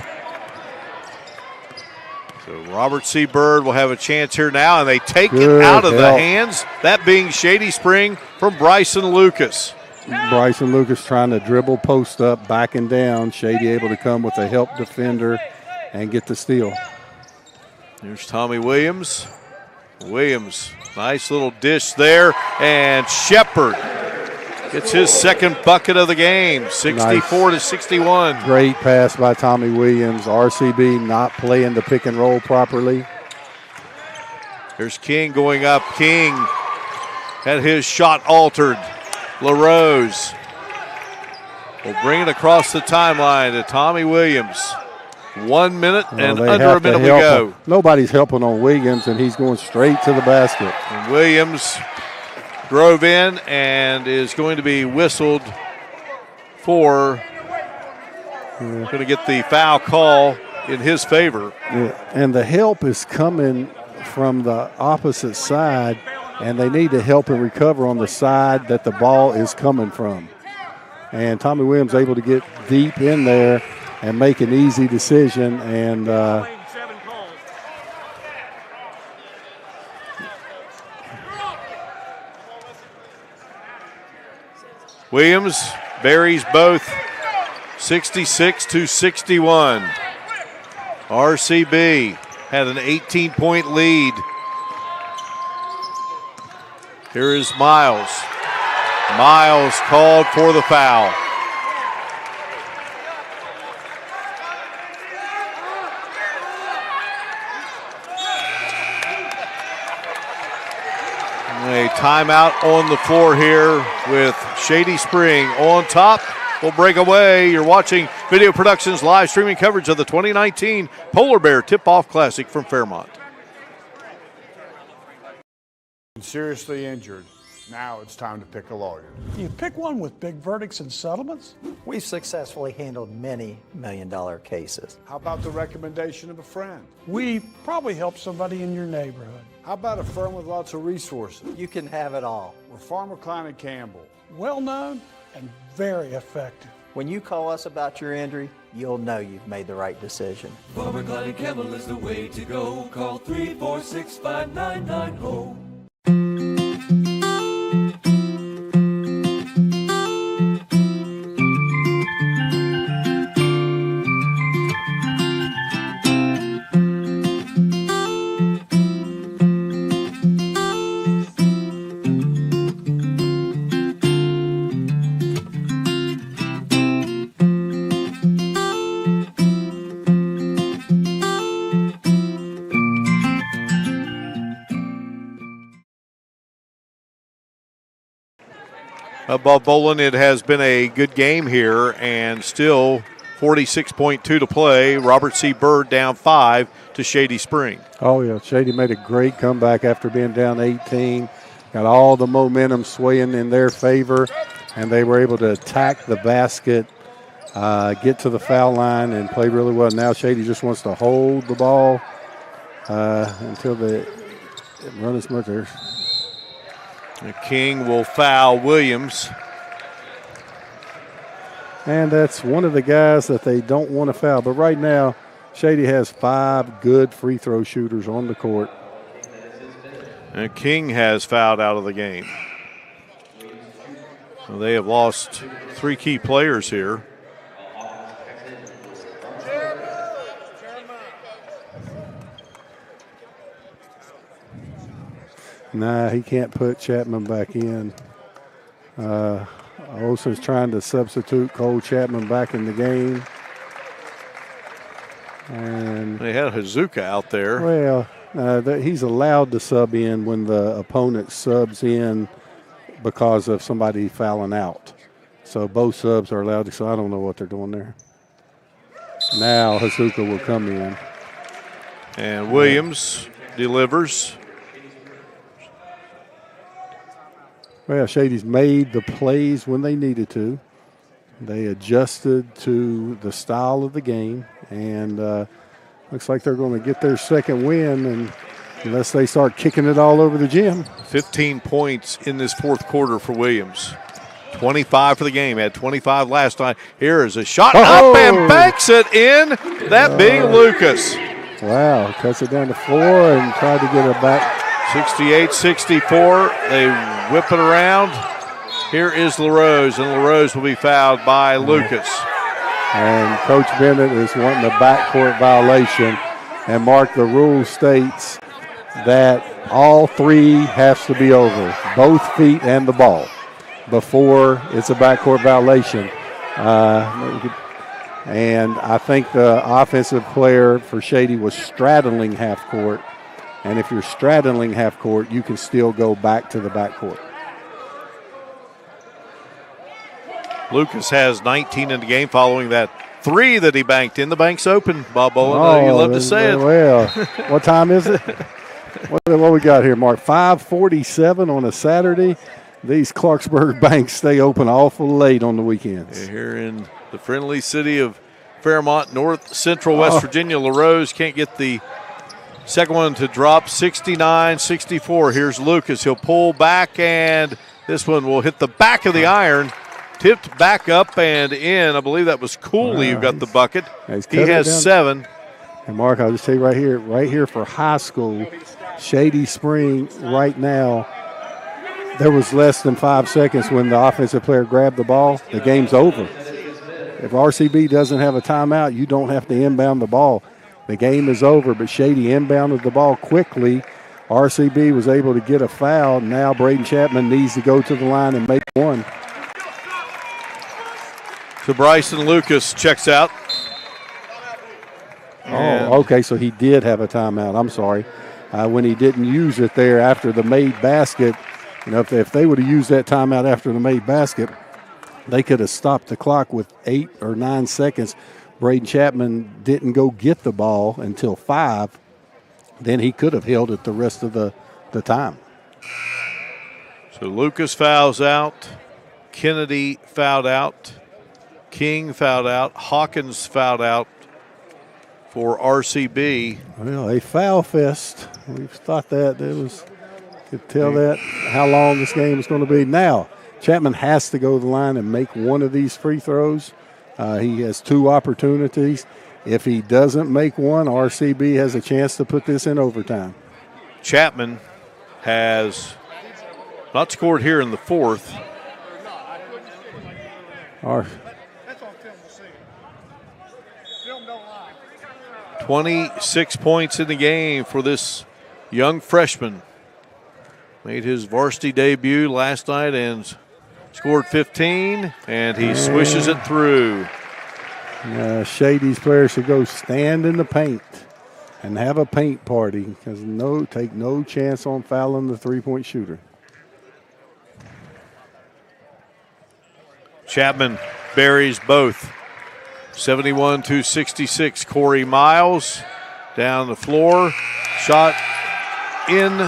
So Robert C. Byrd will have a chance here now, and they take it out of the hands. That being Shady Spring from Bryson Lucas. Bryson Lucas trying to dribble post up, backing down. Shady able to come with a help defender and get the steal. Here's Tommy Williams. Williams, nice little dish there, and Shepard gets his second bucket of the game, 64-61. Great pass by Tommy Williams. RCB not playing the pick and roll properly. Here's King going up. King had his shot altered. LaRose will bring it across the timeline to Tommy Williams. 1 minute and under a minute we go. Nobody's helping on Williams, and he's going straight to the basket. And Williams drove in and is going to be whistled for. Going to get the foul call in his favor. Yeah. And the help is coming from the opposite side, and they need to help and recover on the side that the ball is coming from. And Tommy Williams able to get deep in there and make an easy decision, and Williams buries both, 66-61. RCB had an 18-point lead. Here is Miles. Miles called for the foul. A timeout on the floor here with Shady Spring on top. We'll break away. You're watching Video Productions live streaming coverage of the 2019 Polar Bear Tip-Off Classic from Fairmont. Seriously injured. Now it's time to pick a lawyer. You pick one with big verdicts and settlements? We've successfully handled many million-dollar cases. How about the recommendation of a friend? We probably help somebody in your neighborhood. How about a firm with lots of resources? You can have it all. We're Farmer Klein and Campbell. Well known and very effective. When you call us about your injury, you'll know you've made the right decision. Farmer Klein and Campbell is the way to go. Call 346-5990. Bob Bolin, it has been a good game here, and still 46.2 to play. Robert C. Byrd down 5 to Shady Spring. Oh, yeah. Shady made a great comeback after being down 18. got all the momentum swaying in their favor, and they were able to attack the basket, get to the foul line, and play really well. Now Shady just wants to hold the ball until the run is much there. King will foul Williams. And that's one of the guys that they don't want to foul. But right now, Shady has 5 good free throw shooters on the court. And King has fouled out of the game. So they have lost 3 key players here. Nah, he can't put Chapman back in. Olsen's trying to substitute Cole Chapman back in the game. And they had Hazuka out there. Well, he's allowed to sub in when the opponent subs in because of somebody fouling out. So both subs are allowed to, so I don't know what they're doing there. Now Hazuka will come in. And Williams delivers. Well, Shady's made the plays when they needed to. They adjusted to the style of the game, and looks like they're going to get their second win, and unless they start kicking it all over the gym. 15 points in this fourth quarter for Williams. 25 for the game. Had 25 last night. Here is a shot up and banks it in. That being Lucas. Wow, cuts it down to 4 and tried to get it back. 68-64. They whip it around. Here is LaRose, and LaRose will be fouled by Lucas. And Coach Bennett is wanting a backcourt violation. And Mark, the rule states that all 3 has to be over, both feet and the ball, before it's a backcourt violation. And I think the offensive player for Shady was straddling half court. And if you're straddling half court, you can still go back to the backcourt. Lucas has 19 in the game following that 3 that he banked in. The bank's open, Bob Bowen. You love to say it. Well, what time is it? What we got here, Mark? 5:47 on a Saturday. These Clarksburg banks stay open awful late on the weekends. Here in the friendly city of Fairmont, North Central West Virginia, LaRose can't get the second one to drop. 69-64. Here's Lucas. He'll pull back, and this one will hit the back of the iron. Tipped back up and in. I believe that was Cooley who got the bucket. He has 7. And Mark, I'll just tell you right here for high school, Shady Spring right now, there was less than 5 seconds when the offensive player grabbed the ball. The game's over. If RCB doesn't have a timeout, you don't have to inbound the ball. The game is over, but Shady inbounded the ball quickly. RCB was able to get a foul. Now Braden Chapman needs to go to the line and make one. So Bryson Lucas checks out. Okay, so he did have a timeout. I'm sorry. When he didn't use it there after the made basket, if they would have used that timeout after the made basket, they could have stopped the clock with 8 or 9 seconds. Braden Chapman didn't go get the ball until 5. Then he could have held it the rest of the time. So Lucas fouls out. Kennedy fouled out. King fouled out. Hawkins fouled out for RCB. Well, a foul fest. We thought that could tell that how long this game is going to be. Now, Chapman has to go to the line and make one of these free throws. He has 2 opportunities. If he doesn't make one, RCB has a chance to put this in overtime. Chapman has not scored here in the fourth. 26 points in the game for this young freshman. Made his varsity debut last night and scored 15, and he swishes it through. Shady's players should go stand in the paint and have a paint party because take no chance on fouling the three-point shooter. Chapman buries both. 71-66. Corey Miles down the floor. Shot in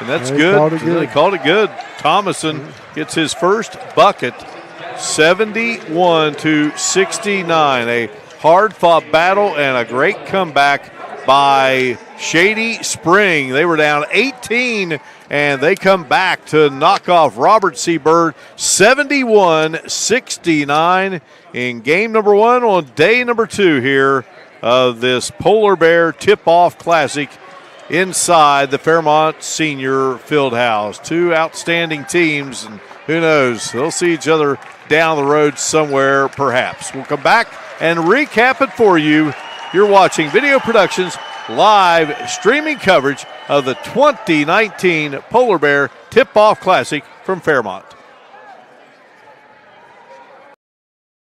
And that's They good. called it good. They called it good. Thomason gets his first bucket, 71-69. A hard-fought battle and a great comeback by Shady Spring. They were down 18, and they come back to knock off Robert C. Byrd 71-69 in game number 1 on day number 2 here of this Polar Bear Tip-Off Classic inside the Fairmont Senior Fieldhouse. Two outstanding teams, and who knows, they'll see each other down the road somewhere perhaps. We'll come back and recap it for you. You're watching Video Productions live streaming coverage of the 2019 Polar Bear Tip-Off Classic from Fairmont.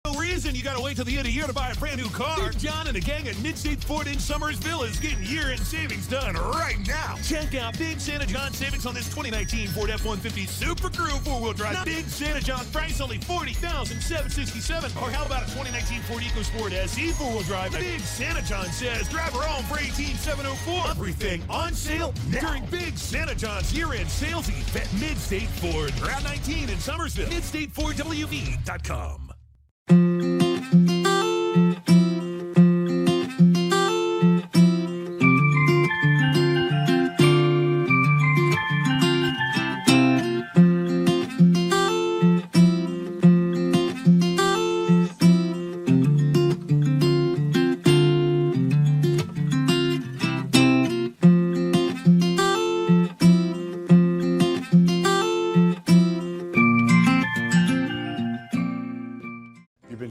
No reason you gotta wait till the end of the year to buy a brand new car. Big John and the gang at Mid-State Ford in Summersville is getting year-end savings done right now. Check out Big Santa John savings on this 2019 Ford F-150 Super Crew 4-wheel drive. Big Santa John price only $40,767. Or how about a 2019 Ford EcoSport SE 4-wheel drive? Big Santa John says drive her home for $18,704. Everything on sale now during Big Santa John's year-end sales event. Mid-State Ford, Route 19 in Summersville. MidStateFordWV.com.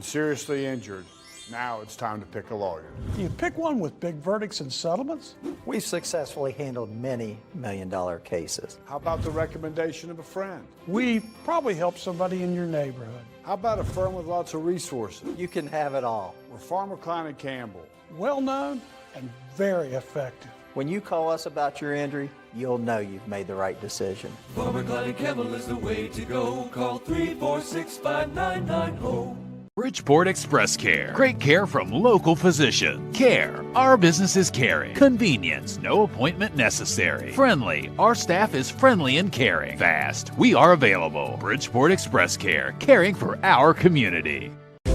Seriously injured. Now it's time to pick a lawyer. Do you pick one with big verdicts and settlements? We've successfully handled many million-dollar cases. How about the recommendation of a friend? We probably help somebody in your neighborhood. How about a firm with lots of resources? You can have it all. We're Farmer Klein and Campbell. Well known and very effective. When you call us about your injury, you'll know you've made the right decision. Farmer Klein and Campbell is the way to go. Call 346-5990. Bridgeport Express Care. Great care from local physician. Care. Our business is caring. Convenience. No appointment necessary. Friendly. Our staff is friendly and caring. Fast. We are available. Bridgeport Express Care. Caring for our community. We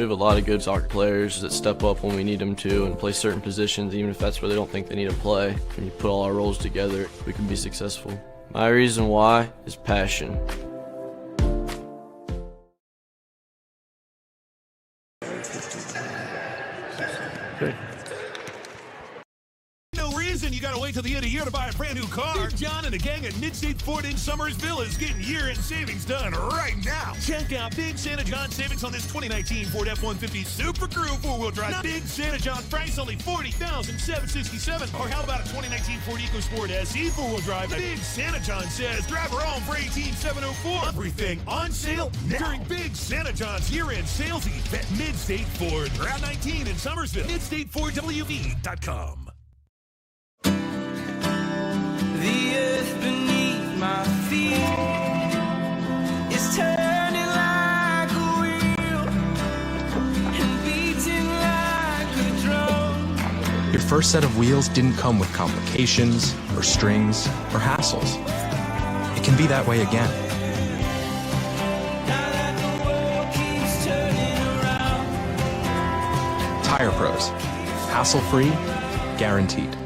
have a lot of good soccer players that step up when we need them to and play certain positions, even if that's where they don't think they need to play. When you put all our roles together, we can be successful. My reason why is passion. No reason you gotta wait till the end of the year to buy a brand new car. Big John and the gang at Mid-State Ford in Summersville is getting year-end savings done right now. Check out Big Santa John savings on this 2019 Ford F-150 Super Crew 4-wheel drive. Big Santa John price only $40,767. Or how about a 2019 Ford EcoSport SE 4-wheel drive? Big Santa John says drive her home for $18,704. Everything on sale now during Big Santa John's year-end sales event. Mid-State Ford, Route 19 in Summersville. MidStateFordWV.com. The earth beneath my feet is turning like a wheel and beating like a drum. Your first set of wheels didn't come with complications or strings or hassles. It can be that way again. Now that the world keeps turning around. Tire Pros. Hassle-free, guaranteed.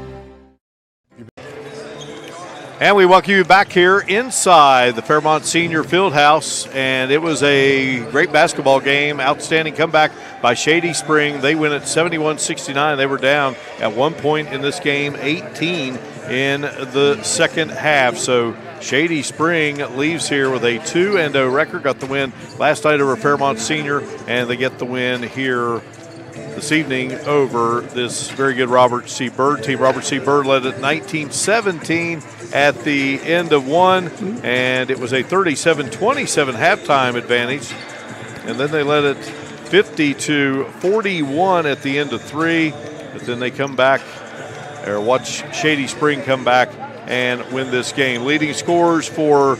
And we welcome you back here inside the Fairmont Senior Fieldhouse, and it was a great basketball game. Outstanding comeback by Shady Spring. They win at 71-69. They were down at one point in this game, 18 in the second half. So Shady Spring leaves here with a 2-0 record. Got the win last night over Fairmont Senior, and they get the win here this evening over this very good Robert C. Byrd team. Robert C. Byrd led it 19-17 at the end of one, and it was a 37-27 halftime advantage. And then they led it 50-41 at the end of three. But then they come back, or watch Shady Spring come back and win this game. Leading scorers for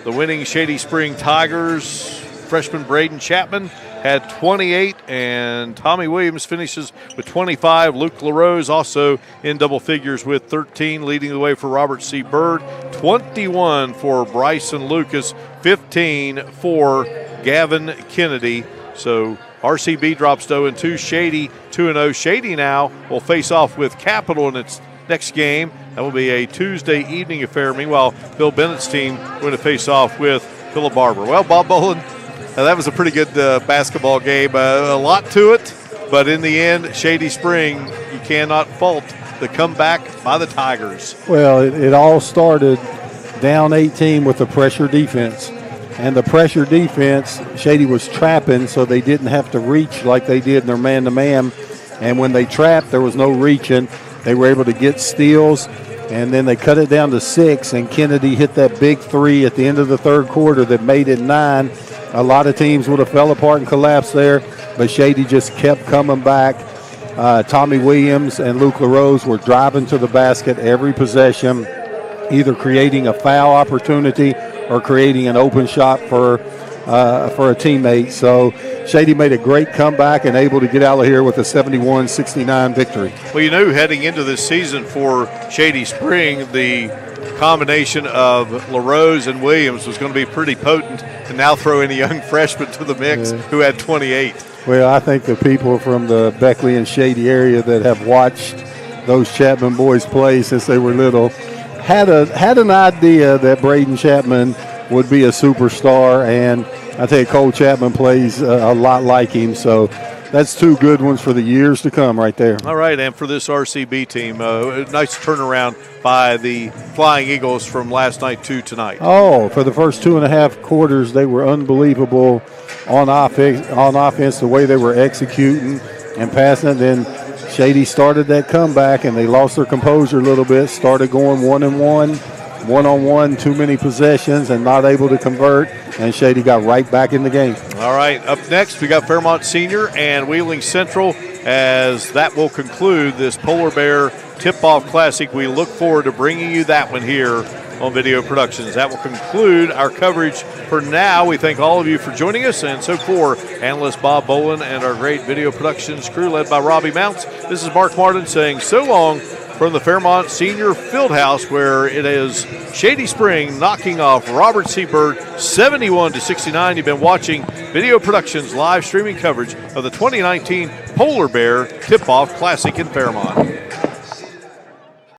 the winning Shady Spring Tigers freshman Braden Chapman had 28, and Tommy Williams finishes with 25. Luke LaRose also in double figures with 13, leading the way for Robert C. Byrd. 21 for Bryson Lucas, 15 for Gavin Kennedy. So RCB drops to 0-2. Shady 2-0. Shady now will face off with Capital in its next game. That will be a Tuesday evening affair. Meanwhile, Bill Bennett's team going to face off with Philip Barber. Well, Bob Bolin, that was a pretty good basketball game. A lot to it, but in the end, Shady Spring, you cannot fault the comeback by the Tigers. Well, it all started down 18 with the pressure defense. And the pressure defense, Shady was trapping, so they didn't have to reach like they did in their man-to-man. And when they trapped, there was no reaching. They were able to get steals, and then they cut it down to 6, and Kennedy hit that big 3 at the end of the third quarter that made it 9. A lot of teams would have fell apart and collapsed there, but Shady just kept coming back. Tommy Williams and Luke LaRose were driving to the basket every possession, either creating a foul opportunity or creating an open shot for a teammate. So Shady made a great comeback and able to get out of here with a 71-69 victory. Well, you knew heading into this season for Shady Spring, the combination of LaRose and Williams was going to be pretty potent, and now throw in a young freshman to the mix who had 28. Well, I think the people from the Beckley and Shady area that have watched those Chapman boys play since they were little had an idea that Braden Chapman would be a superstar, and I tell you, Cole Chapman plays a lot like him, so that's two good ones for the years to come right there. All right, and for this RCB team, a nice turnaround by the Flying Eagles from last night to tonight. Oh, for the first 2.5 quarters, they were unbelievable on offense, the way they were executing and passing it. Then Shady started that comeback, and they lost their composure a little bit, started going 1-on-one, too many possessions and not able to convert, and Shady got right back in the game. All right, up next we got Fairmont Senior and Wheeling Central, as that will conclude this Polar Bear Tip-Off Classic. We look forward to bringing you that one here on Video Productions. That will conclude our coverage for now. We thank all of you for joining us, and so for analyst Bob Bolin and our great Video Productions crew led by Robbie Mounts, this is Mark Martin saying so long from the Fairmont Senior Fieldhouse, where it is Shady Spring knocking off Robert C. Byrd 71-69. You've been watching Video Productions live streaming coverage of the 2019 Polar Bear Tip-Off Classic in Fairmont.